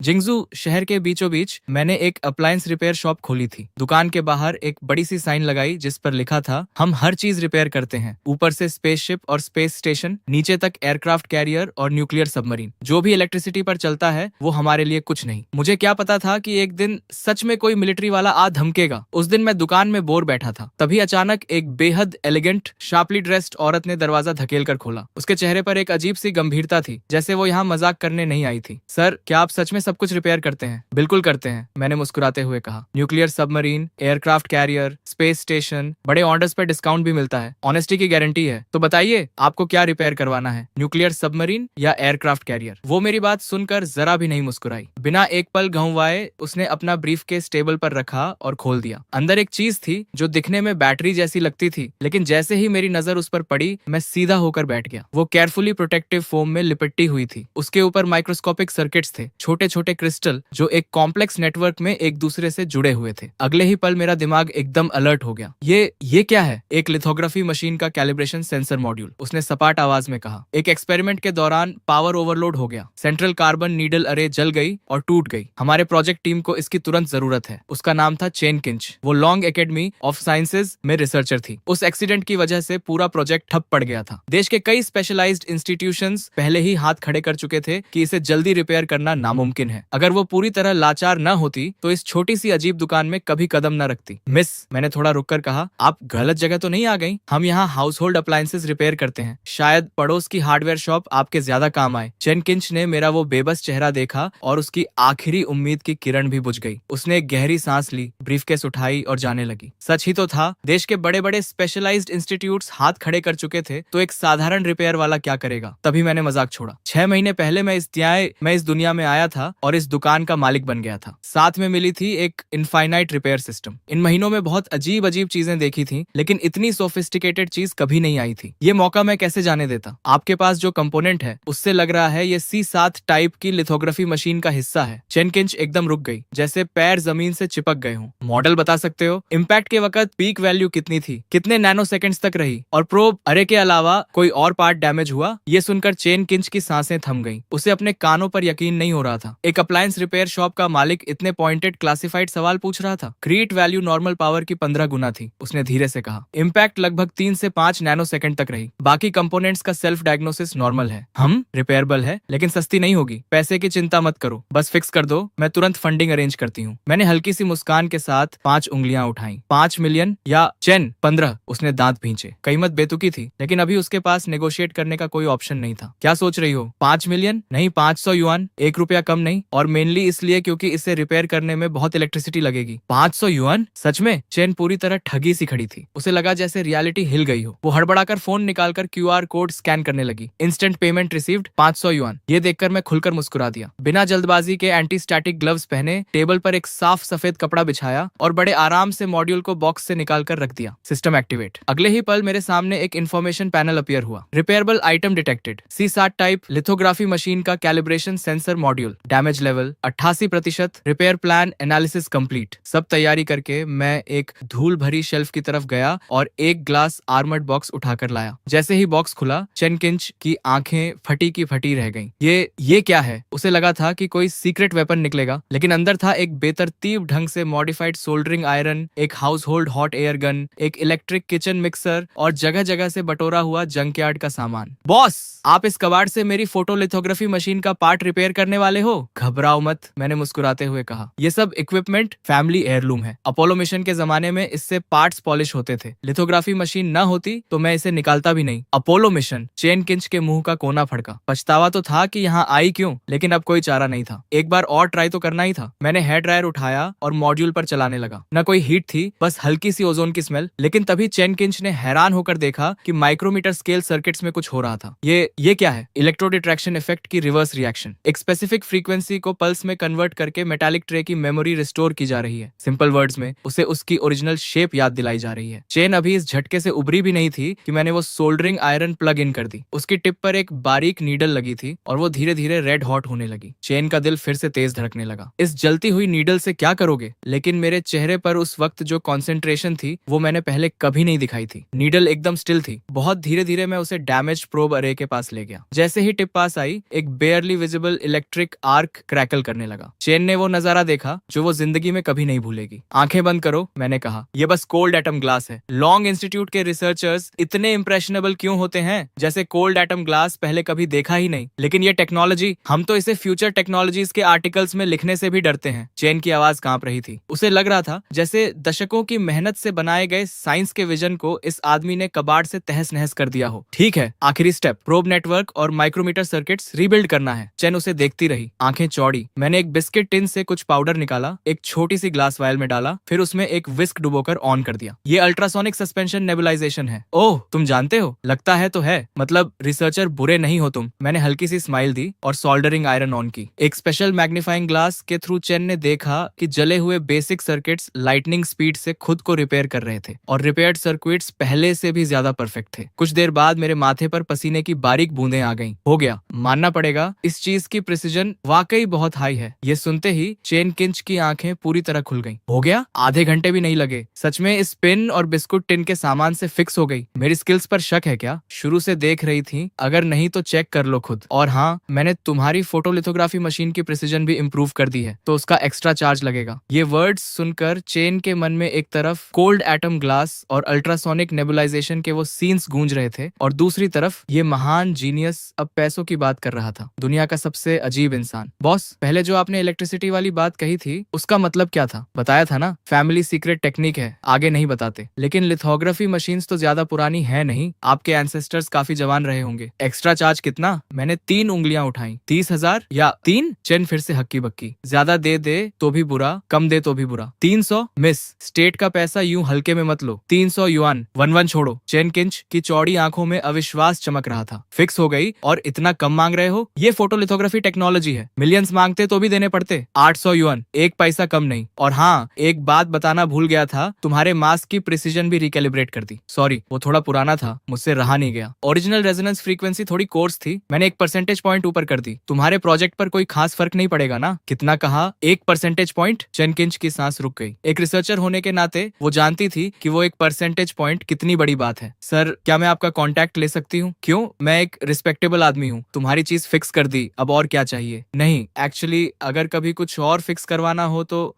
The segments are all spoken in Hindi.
जिंगजू शहर के बीचों बीच मैंने एक अप्लायंस रिपेयर शॉप खोली थी। दुकान के बाहर एक बड़ी सी साइन लगाई जिस पर लिखा था, हम हर चीज रिपेयर करते हैं, ऊपर से स्पेसशिप और स्पेस स्टेशन, नीचे तक एयरक्राफ्ट कैरियर और न्यूक्लियर सबमरीन। जो भी इलेक्ट्रिसिटी पर चलता है वो हमारे लिए कुछ नहीं। मुझे क्या पता था कि एक दिन सच में कोई मिलिट्री वाला आ धमकेगा। उस दिन मैं दुकान में बोर बैठा था, तभी अचानक एक बेहद एलिगेंट शार्पली ड्रेस्ड औरत ने दरवाजा धकेल कर खोला। उसके चेहरे पर एक अजीब सी गंभीरता थी, जैसे वो यहाँ मजाक करने नहीं आई थी। सर, क्या आप सच में सब कुछ रिपेयर करते हैं? बिल्कुल करते हैं, मैंने मुस्कुराते हुए कहा। Nuclear submarine, aircraft carrier, space station, बड़े ऑर्डर्स पर डिस्काउंट भी मिलता है। ऑनेस्टी की गारंटी है। तो बताइए, आपको क्या रिपेयर करवाना है, न्यूक्लियर सबमरीन या एयरक्राफ्ट कैरियर? वो मेरी बात सुनकर जरा भी नहीं मुस्कुराई। बिना एक पल घुमाए उसने अपना ब्रीफकेस टेबल पर रखा और खोल दिया। अंदर एक चीज थी जो दिखने में बैटरी जैसी लगती थी, लेकिन जैसे ही मेरी नजर उस पर पड़ी मैं सीधा होकर बैठ गया। वो केयरफुली प्रोटेक्टिव फोम में लिपटी हुई थी। उसके ऊपर माइक्रोस्कोपिक सर्किट्स थे, छोटे छोटे क्रिस्टल जो एक कॉम्प्लेक्स नेटवर्क में एक दूसरे से जुड़े हुए थे। अगले ही पल मेरा दिमाग एकदम अलर्ट हो गया। ये क्या है? एक लिथोग्राफी मशीन का कैलिब्रेशन सेंसर मॉड्यूल, उसने सपाट आवाज में कहा। एक एक्सपेरिमेंट के दौरान पावर ओवरलोड हो गया, सेंट्रल कार्बन नीडल अरे जल गई और टूट गई। हमारे प्रोजेक्ट टीम को इसकी तुरंत जरूरत है। उसका नाम था चेन किंच। वो लॉन्ग एकेडमी ऑफ साइंसेज में रिसर्चर थी। उस एक्सीडेंट की वजह से पूरा प्रोजेक्ट ठप पड़ गया था। देश के कई स्पेशलाइज्ड इंस्टीट्यूशंस पहले ही हाथ खड़े कर चुके थे कि इसे जल्दी रिपेयर करना नामुमकिन है। अगर वो पूरी तरह लाचार न होती तो इस छोटी सी अजीब दुकान में कभी कदम न रखती। मिस, मैंने थोड़ा रुककर कहा, आप गलत जगह तो नहीं आ गई? हम यहाँ हाउस होल्ड अप्लायंसेस रिपेयर करते हैं। शायद पड़ोस की हार्डवेयर शॉप आपके ज्यादा काम आए। चेन किंच ने मेरा वो बेबस चेहरा देखा और उसकी आखिरी उम्मीद की किरण भी बुझ गई। उसने एक गहरी सांस ली, ब्रीफकेस उठाई और जाने लगी। सच ही तो था, देश के बड़े बड़े स्पेशलाइज्ड इंस्टीट्यूट्स हाथ खड़े कर चुके थे, तो एक साधारण रिपेयर वाला क्या करेगा? तभी मैंने मजाक छोड़ा। 6 महीने पहले मैं इस दुनिया में आया था और इस दुकान का मालिक बन गया था। साथ में मिली थी एक इनफाइनाइट रिपेयर सिस्टम। इन महीनों में बहुत अजीब अजीब चीजें देखी थी, लेकिन इतनी सोफिस्टिकेटेड चीज कभी नहीं आई थी। ये मौका मैं कैसे जाने देता? आपके पास जो कंपोनेंट है उससे लग रहा है ये C7 टाइप की लिथोग्राफी मशीन का हिस्सा है। चेन किंच एकदम रुक गई, जैसे पैर जमीन से चिपक गए हों। मॉडल बता सकते हो? इम्पैक्ट के वक्त पीक वैल्यू कितनी थी, कितने नैनो सेकंड्स तक रही, और प्रोब अरे के अलावा कोई और पार्ट डैमेज हुआ? ये सुनकर चेन किंच की सांसें थम गईं। उसे अपने कानों पर यकीन नहीं हो रहा था। एक अप्लायंस रिपेयर शॉप का मालिक इतने पॉइंटेड क्लासिफाइड सवाल पूछ रहा था। क्रिएट वैल्यू नॉर्मल पावर की 15 गुना थी, उसने धीरे से कहा। इम्पैक्ट लगभग 3 से 5 नैनो सेकंड तक रही। बाकी कंपोनेंट्स का सेल्फ डायग्नोसिस नॉर्मल है। हम रिपेयरेबल है, लेकिन सस्ती नहीं होगी। पैसे की चिंता मत करो, बस फिक्स कर दो, मैं तुरंत फंडिंग अरेंज करती हूँ। मैंने हल्की सी मुस्कान के साथ 5 उंगलियां उठाई। 5 मिलियन या चेन 15? उसने दांत भींचे। कीमत बेतुकी थी, लेकिन अभी उसके पास नेगोशिएट करने का कोई ऑप्शन नहीं था। क्या सोच रही हो? 5 मिलियन नहीं, 500 युआन, 1 रुपया कम नहीं, और मेनली इसलिए क्योंकि इसे रिपेयर करने में बहुत इलेक्ट्रिसिटी लगेगी। 500 युआन? सच में? चेन पूरी तरह ठगी सी खड़ी थी। उसे लगा जैसे रियलिटी हिल गई हो। वो हड़बड़ाकर फोन निकालकर QR कोड स्कैन करने लगी। Instant payment received, 500 yuan. ये देखकर मैं खुलकर मुस्कुरा दिया। बिना जल्दबाजी के एंटी स्टैटिक ग्लव्स पहने टेबल पर एक साफ सफेद कपड़ा बिछाया और बड़े आराम से मॉड्यूल को बॉक्स से निकालकर रख दिया। System activate. अगले ही पल मेरे सामने एक इन्फॉर्मेशन पैनल अपीयर हुआ। Repairable item detected. C7 type lithography machine का calibration sensor module, damage level 88%, repair plan analysis complete. सब तैयारी करके मैं एक धूल भरी शेल्फ की तरफ गया और एक ग्लास आर्मर्ड बॉक्स उठाकर लाया। जैसे ही बॉक्स खुला, चेन किंच की आंखें फटी की फटी रह गईं। ये क्या है? उसे लगा था कि कोई सीक्रेट वेपन निकलेगा, लेकिन अंदर था एक बेतरतीब ढंग से मॉडिफाइड सोल्डरिंग आयरन, एक house hold hot air gun, एक इलेक्ट्रिक किचन मिक्सर और जगह जगह से बटोरा हुआ जंकयार्ड का सामान। बॉस, आप इस कबाड़ से मेरी फोटोलिथोग्राफी मशीन का पार्ट रिपेयर करने वाले हो? घबराओ मत, मैंने मुस्कुराते हुए कहा। ये सब इक्विपमेंट फैमिली एयरलूम है। अपोलो मिशन के जमाने में इससे पार्ट्स पॉलिश होते थे। लिथोग्राफी मशीन न होती तो मैं इसे निकालता भी नहीं। Apollo mission? चेन किंच के मुंह का कोना फड़का। पछतावा तो था कि यहाँ आई क्यों, लेकिन अब कोई चारा नहीं था। एक बार और ट्राई तो करना ही था। मैंने हेयर ड्रायर उठाया और मॉड्यूल पर चलाने लगा। न कोई हीट थी, बस हल्की सी ओजोन की स्मेल। लेकिन तभी चेन किंच ने हैरान होकर देखा कि माइक्रोमीटर स्केल सर्किट्स में कुछ हो रहा था। ये क्या है? इलेक्ट्रोड अट्रैक्शन इफेक्ट की रिवर्स रिएक्शन। एक स्पेसिफिक फ्रीक्वेंसी को पल्स में कन्वर्ट करके मेटालिक ट्रे की मेमोरी रिस्टोर की जा रही है। सिंपल वर्ड्स में उसे उसकी ओरिजिनल शेप याद दिलाई जा रही है। चेन अभी इस झटके से उभरी भी नहीं थी कि मैंने वो सोल्डरिंग आयरन प्लग इन कर दी। उसकी टिप पर एक बारीक नीडल लगी थी और वो धीरे धीरे रेड हॉट होने लगी। चेन का दिल फिर से तेज धड़कने लगा। इस जलती हुई नीडल से क्या करोगे? लेकिन मेरे चेहरे पर उस वक्त जो कॉन्सेंट्रेशन थी वो मैंने पहले कभी नहीं दिखाई थी। नीडल एकदम स्टिल थी। बहुत धीरे धीरे मैं उसे डैमेज प्रोब अरे के पास ले गया। जैसे ही टिप पास आई, एक बेयरली विजिबल इलेक्ट्रिक आर्क अचानक क्रैकल करने लगा। चेन ने वो नजारा देखा जो वो जिंदगी में कभी नहीं भूलेगी। आंखें बंद करो, मैंने कहा, ये बस कोल्ड एटम ग्लास है। लॉन्ग इंस्टीट्यूट के रिसर्चर्स इतने इंप्रेशनेबल क्यों होते हैं, जैसे कोल्ड एटम ग्लास पहले कभी देखा ही नहीं। लेकिन ये टेक्नोलॉजी, हम तो इसे फ्यूचर टेक्नोलॉजीज के आर्टिकल्स में लिखने से भी डरते हैं। चेन की आवाज कांप रही थी। उसे लग रहा था जैसे दशकों की मेहनत से बनाए गए साइंस के विजन को इस आदमी ने कबाड़ से तहस नहस कर दिया हो। ठीक है, आखिरी स्टेप, प्रोब नेटवर्क और माइक्रोमीटर सर्किट्स रीबिल्ड करना है। चेन उसे देखती रही, आंखें चौड़ी। मैंने एक बिस्किट टिन से कुछ पाउडर निकाला, एक छोटी सी ग्लास वायल में डाला, फिर उसमें एक विस्क डुबोकर ऑन कर दिया। ये अल्ट्रासोनिक सस्पेंशन नेबुलाइजेशन है। ओह, तुम जानते हो? लगता है तो है, मतलब रिसर्चर बुरे नहीं हो तुम। मैंने हल्की सी स्माइल दी और सोल्डरिंग आयरन ऑन की। एक स्पेशल मैग्नीफाइंग ग्लास के थ्रू चेन ने देखा कि जले हुए बेसिक सर्किट्स लाइटनिंग स्पीड से खुद को रिपेयर कर रहे थे और रिपेयर्ड सर्किट्स पहले से भी ज्यादा परफेक्ट थे। कुछ देर बाद मेरे माथे पर पसीने की बारीक बूंदें आ गईं। हो गया, मानना पड़ेगा, इस चीज की प्रिसीजन वाकई बहुत हाई है। ये सुनते ही चेन किंच की आंखें पूरी तरह खुल गईं। हो गया? आधे घंटे भी नहीं लगे। सच में इस पिन और बिस्कुट टिन के सामान से फिक्स हो गई। मेरी स्किल्स पर शक है क्या? शुरू से देख रही थी, अगर नहीं तो चेक कर लो खुद। और हाँ, मैंने तुम्हारी फोटोलिथोग्राफी मशीन की प्रिसीजन भी इम्प्रूव कर दी है, तो उसका एक्स्ट्रा चार्ज लगेगा। ये वर्ड्स सुनकर चेन के मन में एक तरफ कोल्ड एटम ग्लास और अल्ट्रासोनिक नेबुलाइजेशन के वो सीन्स गूंज रहे थे और दूसरी तरफ ये महान जीनियस अब पैसों की बात कर रहा था। दुनिया का सबसे अजीब इंसान। बॉस, पहले जो आपने इलेक्ट्रिसिटी वाली बात कही थी उसका मतलब क्या था? बताया था ना, फैमिली सीक्रेट टेक्निक है, आगे नहीं बताते। लेकिन लिथोग्राफी मशीन्स तो ज्यादा पुरानी है नहीं, आपके एंसेस्टर्स काफी जवान रहे होंगे। एक्स्ट्रा चार्ज कितना? मैंने 3 उंगलियां उठाई। 30,000 या 3? चेन फिर से हक्की बक्की। ज्यादा दे तो भी बुरा, कम दे तो भी बुरा। 300? मिस, स्टेट का पैसा यूं हल्के में मत लो। 300 युआन, 1-1 छोड़ो। चेन किंच की चौड़ी आंखों में अविश्वास चमक रहा था। फिक्स हो गई? और इतना कम मांग रहे हो? ये फोटोलिथोग्राफी टेक्नोलॉजी है, मिलियंस मांगते तो भी देने पड़ते। 800 युआन, 1 पैसा कम नहीं। और हाँ, एक बात बताना भूल गया था, तुम्हारे मास्क की प्रिसीजन भी रिकैलिब्रेट कर दी। सॉरी, वो थोड़ा पुराना था, मुझसे रहा नहीं गया। ओरिजिनल रेजोनेंस फ्रीक्वेंसी थोड़ी कोर्स थी, मैंने 1 परसेंटेज पॉइंट ऊपर कर दी। तुम्हारे प्रोजेक्ट पर कोई खास फर्क नहीं पड़ेगा ना? कितना कहा? 1 परसेंटेज पॉइंट? चेन किंच की सांस रुक गई। एक रिसर्चर होने के नाते वो जानती थी कि वो 1 परसेंटेज पॉइंट कितनी बड़ी बात है। सर, क्या मैं आपका कॉन्टैक्ट ले सकती हूँ? क्यों? मैं एक रिस्पेक्टेबल आदमी हूँ, तुम्हारी चीज फिक्स कर दी, अब और क्या चाहिए? नहीं, एक्चुअली अगर कभी कुछ और फिक्स करवाना हो तो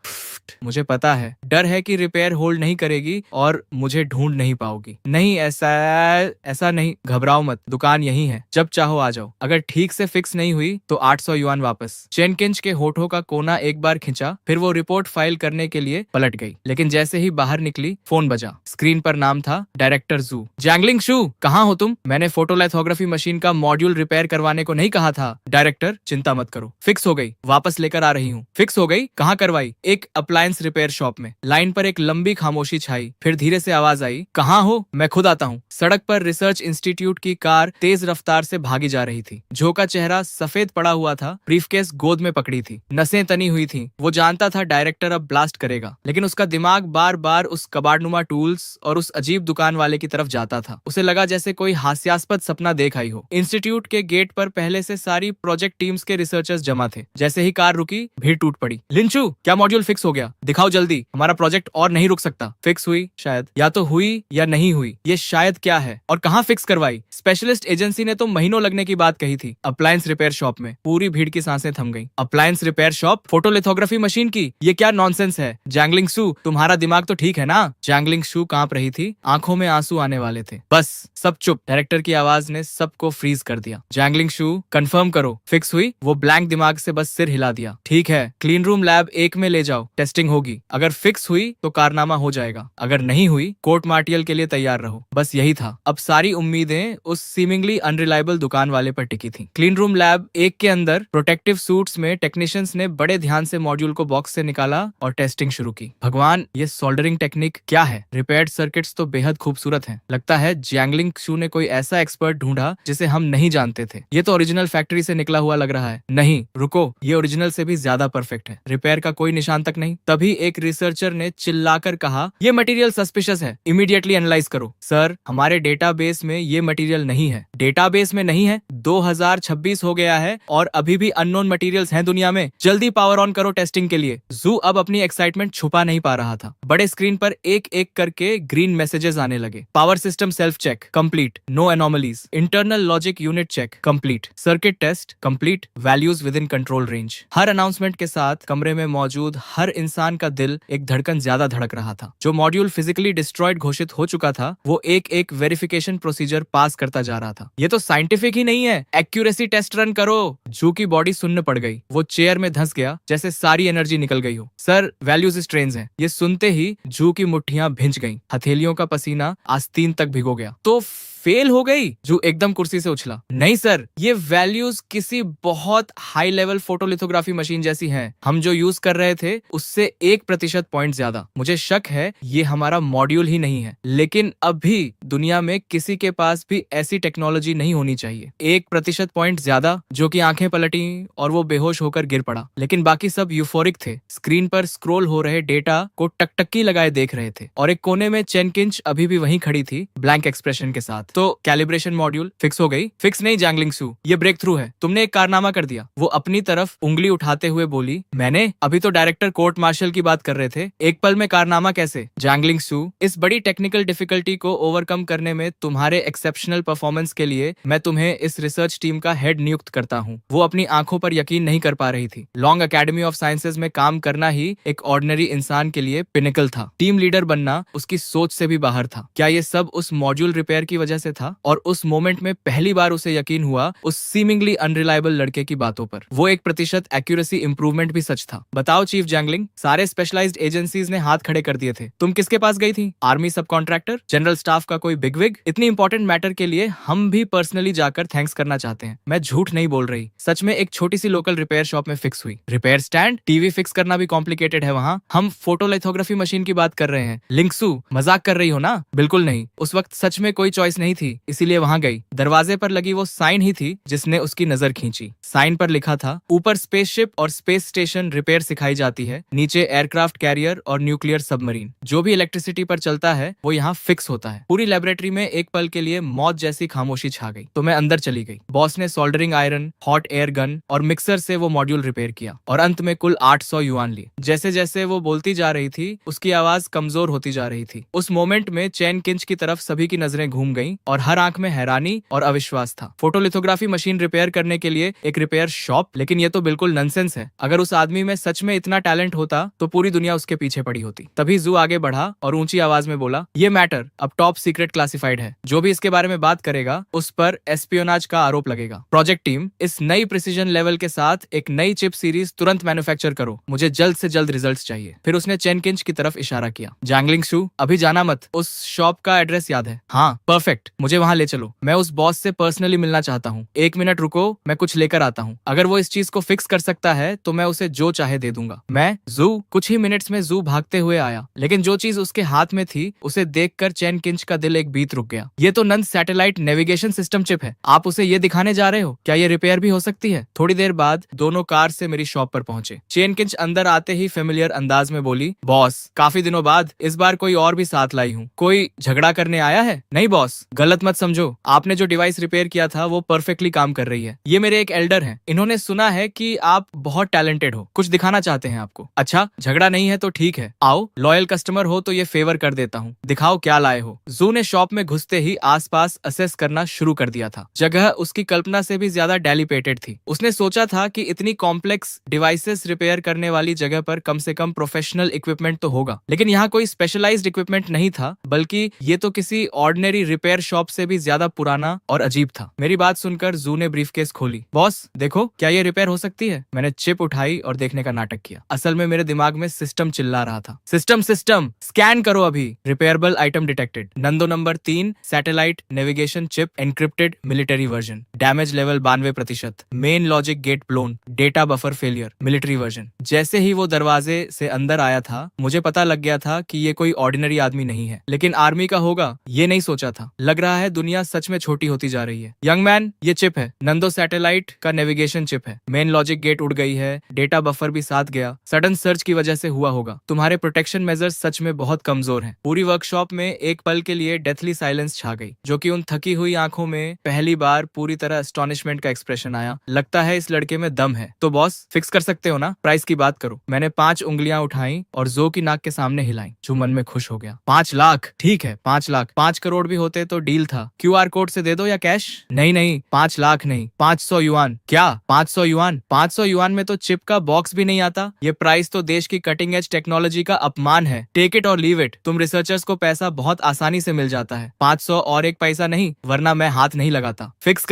मुझे पता है, डर है कि रिपेयर होल्ड नहीं करेगी और मुझे ढूंढ नहीं पाओगी। नहीं, ऐसा नहीं, घबराओ मत, दुकान यही है, जब चाहो आ जाओ। अगर ठीक से फिक्स नहीं हुई तो 800 युआन वापस। चेन किंच के होठों का कोना एक बार खिंचा, फिर वो रिपोर्ट फाइल करने के लिए पलट गई। लेकिन जैसे ही बाहर निकली, फोन बजा। स्क्रीन पर नाम था डायरेक्टर जू। जैंगलिंग शू, कहाँ हो तुम? मैंने फोटोलिथोग्राफी मशीन का मॉड्यूल रिपेयर करवाने को नहीं कहा था? डायरेक्टर, चिंता मत करो, फिक्स हो गई, वापस लेकर आ रही हूँ। फिक्स हो गई? कहाँ करवाई? एक अप्लायंस रिपेयर शॉप में। लाइन पर एक लंबी खामोशी छाई, फिर धीरे से आवाज आई, कहाँ हो? मैं खुद आता हूँ। सड़क पर रिसर्च इंस्टीट्यूट की कार तेज रफ्तार से भागी जा रही थी। जो का चेहरा सफेद पड़ा हुआ था, ब्रीफकेस गोद में पकड़ी थी, नसें तनी हुई थी। वो जानता था डायरेक्टर अब ब्लास्ट करेगा, लेकिन उसका दिमाग बार बार उस कबाड़नुमा टूल्स और उस अजीब दुकान वाले की तरफ जाता था। उसे लगा जैसे कोई हास्यास्पद सपना देख आई हो। इंस्टीट्यूट के गेट पर पहले से सारी प्रोजेक्ट टीम्स के रिसर्चर्स जमा थे। जैसे ही कार रुकी, भीड़ टूट पड़ी। लिंचू, क्या मॉड्यूल फिक्स हो गया? दिखाओ जल्दी, हमारा प्रोजेक्ट और नहीं रुक सकता। फिक्स हुई? शायद। या तो हुई या नहीं हुई। ये शायद क्या है? और कहाँ फिक्स करवाई? स्पेशलिस्ट एजेंसी ने तो महीनों लगने की बात कही थी। अप्लायंस रिपेयर शॉप में। पूरी भीड़ की सांसें थम गई। Appliance repair shop photolithography machine की? ये क्या नॉनसेंस है? जैंगलिंग शू, तुम्हारा दिमाग तो ठीक है ना? जैंगलिंग शू कांप रही थी, आंखों में आंसू आने वाले थे। बस, सब चुप। डायरेक्टर की आवाज ने सबको फ्रीज कर दिया। जैंगलिंग शू, कंफर्म करो, फिक्स हुई? वो ब्लैंक दिमाग से बस सिर हिला दिया। ठीक है, क्लीन रूम लैब 1 में ले जाओ, टेस्टिंग होगी। अगर फिक्स हुई तो कारनामा हो जाएगा, अगर नहीं हुई कोर्ट मार्टियल के लिए तैयार रहो। बस यही था। अब सारी उम्मीदें उस सीमिंगली अनरिलायबल दुकान वाले पर टिकी थी। क्लीन रूम लैब 1 के अंदर प्रोटेक्टिव सूट्स में टेक्नीशियंस ने बड़े ध्यान से मॉड्यूल को बॉक्स से निकाला और टेस्टिंग शुरू की। भगवान, ये सोल्डरिंग टेक्निक क्या है? रिपेयर्ड सर्किट्स तो बेहद खूबसूरत हैं। लगता है जैंगलिंग शू ने कोई ऐसा एक्सपर्ट ढूंढा जिसे हम नहीं जानते थे। ये तो ओरिजिनल फैक्ट्री से निकला हुआ लग रहा है। नहीं, रुको, ये ओरिजिनल से भी ज्यादा परफेक्ट है। रिपेयर का कोई निशान तक नहीं। तभी एक रिसर्चर रिसर्चर ने चिल्लाकर कहा, ये मटेरियल सस्पिशियस है, इमीडिएटली एनालाइज करो। सर, हमारे डेटाबेस में ये मटेरियल नहीं है। डेटाबेस में नहीं है? 2026 हो गया है और अभी भी अननोन मटेरियल्स हैं दुनिया में। जल्दी पावर ऑन करो टेस्टिंग के लिए। जू अब अपनी एक्साइटमेंट छुपा नहीं पा रहा था। बड़े स्क्रीन पर एक एक करके ग्रीन मैसेजेस आने लगे। Power system self check complete, no anomalies, internal logic unit check complete, circuit test complete, values within control range. हर अनाउंसमेंट के साथ कमरे में मौजूद हर इंसान का दिल एक धड़कन ज्यादा धड़क रहा था। जो मॉड्यूल फिजिकली डिस्ट्रॉयड घोषित हो चुका था, वो एक एक वेरिफिकेशन प्रोसीजर पास करता जा रहा था। ये तो साइंटिफिक ही नहीं है, एक्यूरेसी टेस्ट रन करो। जू की बॉडी सुन्न पड़ गई। वो चेयर में धंस गया जैसे सारी एनर्जी निकल गई हो। सर, वैल्यूज स्ट्रेन्स हैं। ये सुनते ही जू की मुट्ठियां भिंच गईं। हथेलियों का पसीना आस्तीन तक भिगो गया। तो फेल हो गई? जू एकदम कुर्सी से उछला। नहीं सर, ये वैल्यूज किसी बहुत हाई लेवल फोटोलिथोग्राफी मशीन जैसी हैं। हम जो यूज कर रहे थे उससे 1% पॉइंट ज्यादा। मुझे शक है ये हमारा मॉड्यूल ही नहीं है, लेकिन अभी दुनिया में किसी के पास भी ऐसी टेक्नोलॉजी नहीं होनी चाहिए। 1% पॉइंट ज्यादा, जो कि आंखें पलटी और वो बेहोश होकर गिर पड़ा। लेकिन बाकी सब यूफोरिक थे। स्क्रीन पर स्क्रॉल हो रहे डेटा को टकटकी लगाए देख रहे थे और एक कोने में चेन किंच अभी भी वहीं खड़ी थी, ब्लैंक एक्सप्रेशन के साथ। तो कैलिब्रेशन मॉड्यूल फिक्स हो गई? फिक्स नहीं जैंगलिंग सू, ये ब्रेक थ्रू है। तुमने एक कारनामा कर दिया। वो अपनी तरफ उंगली उठाते हुए बोली। मैंने? अभी तो डायरेक्टर कोर्ट मार्शल की बात कर रहे थे। एक पल में कारनामा कैसे? जैंगलिंग सू, इस बड़ी टेक्निकल डिफिकल्टी को ओवरकम करने में तुम्हारे एक्सेप्शनल परफॉर्मेंस के लिए मैं तुम्हें इस रिसर्च टीम का हेड नियुक्त करता हूँ। वो अपनी आंखों पर यकीन नहीं कर पा रही थी। लॉन्ग एकेडमी ऑफ साइंसेज में काम करना ही एक ऑर्डिनरी इंसान के लिए पिनिकल था। टीम लीडर बनना उसकी सोच से भी बाहर था। क्या ये सब उस मॉड्यूल रिपेयर की वजह से था? और उस मोमेंट में पहली बार उसे यकीन हुआ उस सीमिंगली अनरिलायबल लड़के की बातों पर। वो 1% एक्यूरेसी इंप्रूवमेंट भी सच था। बताओ चीफ जैंगलिंग, सारे स्पेशलाइज्ड एजेंसीज ने हाथ खड़े कर दिए थे। तुम किसके पास गई थी? आर्मी सब कॉन्ट्रैक्टर, जनरल स्टाफ का कोई बिगविग? इतनी इंपॉर्टेंट मैटर के लिए हम भी पर्सनली जाकर थैंक्स करना चाहते हैं। मैं झूठ नहीं बोल रही, सच में एक छोटी सी लोकल रिपेयर शॉप में फिक्स हुई। Repair stand? टीवी फिक्स करना भी कॉम्प्लिकेटेड है वहाँ। हम फोटोलिथोग्राफी मशीन की बात कर रहे हैं। लिंक्सू, मजाक कर रही हो ना? बिल्कुल नहीं। उस वक्त सच में कोई चॉइस नहीं थी, इसीलिए वहां गई। दरवाजे पर लगी वो साइन ही थी जिसने उसकी नजर खींची। साइन पर लिखा था, ऊपर स्पेसशिप और स्पेस स्टेशन रिपेयर सिखाई जाती है, नीचे एयरक्राफ्ट कैरियर और न्यूक्लियर सबमरीन। जो भी इलेक्ट्रिसिटी पर चलता है वो यहाँ फिक्स होता है। पूरी लेबोरेटरी में एक पल के लिए मौत जैसी खामोशी छा गई। तो मैं अंदर चली गई। बॉस ने soldering iron, hot air gun और मिक्सर से वो मॉड्यूल रिपेयर किया और अंत में कुल 800 युआन लिए। जैसे जैसे वो बोलती जा रही थी उसकी आवाज कमजोर होती जा रही थी। उस मोमेंट में चैन किंच की तरफ सभी की नजरें घूम गईं और हर आंख में हैरानी और अविश्वास था। फोटोलिथोग्राफी मशीन रिपेयर करने के लिए एक रिपेयर शॉप? लेकिन ये तो बिल्कुल नॉनसेंस है। अगर उस आदमी में सच में इतना टैलेंट होता तो पूरी दुनिया उसके पीछे पड़ी होती। तभी जू आगे बढ़ा और ऊंची आवाज में बोला, ये मैटर अब टॉप सीक्रेट क्लासिफाइड है। जो भी इसके बारे में बात करेगा उस पर एस्पियोनाज का आरोप लगेगा। प्रोजेक्ट टीम, इस नई प्रिसीजन लेवल के साथ एक नई चिप सीरीज तुरंत मैन्युफैक्चर करो। मुझे जल्द से जल्द रिजल्ट्स चाहिए। फिर उसने चेन किंच की तरफ इशारा किया। जैंगलिंग शू, अभी जाना मत। उस शॉप का एड्रेस याद है? हाँ, परफेक्ट, मुझे वहां ले चलो। मैं उस बॉस से पर्सनली मिलना चाहता हूँ। 1 मिनट रुको, मैं कुछ लेकर आता हूँ। अगर वो इस चीज को फिक्स कर सकता है तो मैं उसे जो चाहे दे दूंगा। मैं? जू? कुछ ही मिनट्स में जू भागते हुए आया, लेकिन जो चीज उसके हाथ में थी उसे देखकर चैन किंच का दिल एक बीत रुक गया। ये तो नन सैटेलाइट नेविगेशन सिस्टम चिप है। आप उसे ये दिखाने जा रहे हो? क्या ये रिपेयर भी हो सकती है? थोड़ी देर बाद दोनों कार से मेरी शॉप पर पहुंचे। चैन किंच अंदर आते ही फेमिलियर अंदाज में बोली, बॉस, काफी दिनों बाद इस बार कोई और भी साथ लाई हूँ। कोई झगड़ा करने आया है? नहीं बॉस, गलत मत समझो। आपने जो डिवाइस रिपेयर किया था वो परफेक्टली काम कर रही है। ये मेरे एक एल्डर हैं। इन्होंने सुना है कि आप बहुत टैलेंटेड हो, कुछ दिखाना चाहते हैं आपको। अच्छा, झगड़ा नहीं है तो ठीक है, आओ, लॉयल कस्टमर हो तो ये फेवर कर देता हूँ। दिखाओ क्या लाए हो। जू ने शॉप में घुसते ही आसपास असेस करना शुरू कर दिया था। जगह उसकी कल्पना से भी ज्यादा डेलिपेटेड थी। उसने सोचा था कि इतनी कॉम्प्लेक्स डिवाइसेस रिपेयर करने वाली जगह पर कम से कम प्रोफेशनल इक्विपमेंट तो होगा, लेकिन यहाँ कोई स्पेशलाइज्ड इक्विपमेंट नहीं था, बल्कि ये तो किसी ऑर्डिनरी रिपेयर शॉप से भी ज्यादा पुराना और अजीब था। मेरी बात सुनकर जू ने ब्रीफकेस खोली। बॉस देखो, क्या ये रिपेयर हो सकती है? मैंने चिप उठाई और देखने का नाटक किया। असल में मेरे दिमाग में सिस्टम चिल्ला रहा था, सिस्टम सिस्टम स्कैन करो अभी। Repairable item detected. नंदो number 3 satellite navigation chip encrypted military version. Damage level 92%। Main logic gate blown. Data buffer failure military version. जैसे ही वो दरवाजे से अंदर आया था मुझे पता लग गया था कि ये कोई ऑर्डिनरी आदमी नहीं है, लेकिन आर्मी का होगा ये नहीं सोचा था। लग रहा है दुनिया सच में छोटी होती जा रही है। यंग मैन, ये चिप है, नंदो सैटेलाइट का नेविगेशन चिप है। मेन लॉजिक गेट उड़ गई है, डेटा बफर भी साथ गया। सडन सर्च की वजह से हुआ होगा। तुम्हारे प्रोटेक्शन मेजर्स सच में बहुत कमजोर हैं। पूरी वर्कशॉप में एक पल के लिए डेथली साइलेंस छा गई, जो कि उन थकी हुई आंखों में पहली बार पूरी तरह एस्टॉनिशमेंट का एक्सप्रेशन आया। लगता है इस लड़के में दम है। तो बॉस, फिक्स कर सकते हो ना? प्राइस की बात करो। मैंने 5 उंगलियां उठाई और जो की नाक के सामने हिलाई, जो मन में खुश हो गया। 5 लाख, ठीक है 5 लाख। 5 करोड़ भी होते तो डील था। QR कोड से दे दो या कैश? नहीं नहीं, 5 लाख नहीं, 500 युआन। क्या 500 युआन? 500 युआन में तो चिप का बॉक्स भी नहीं आता। ये प्राइस तो देश की कटिंग एज टेक्नोलॉजी का अपमान है। टेक इट और लीव इट। तुम रिसर्चर्स को पैसा बहुत आसानी से मिल जाता है। 500 और 1 पैसा नहीं, वरना मैं हाथ नहीं लगाता। फिक्स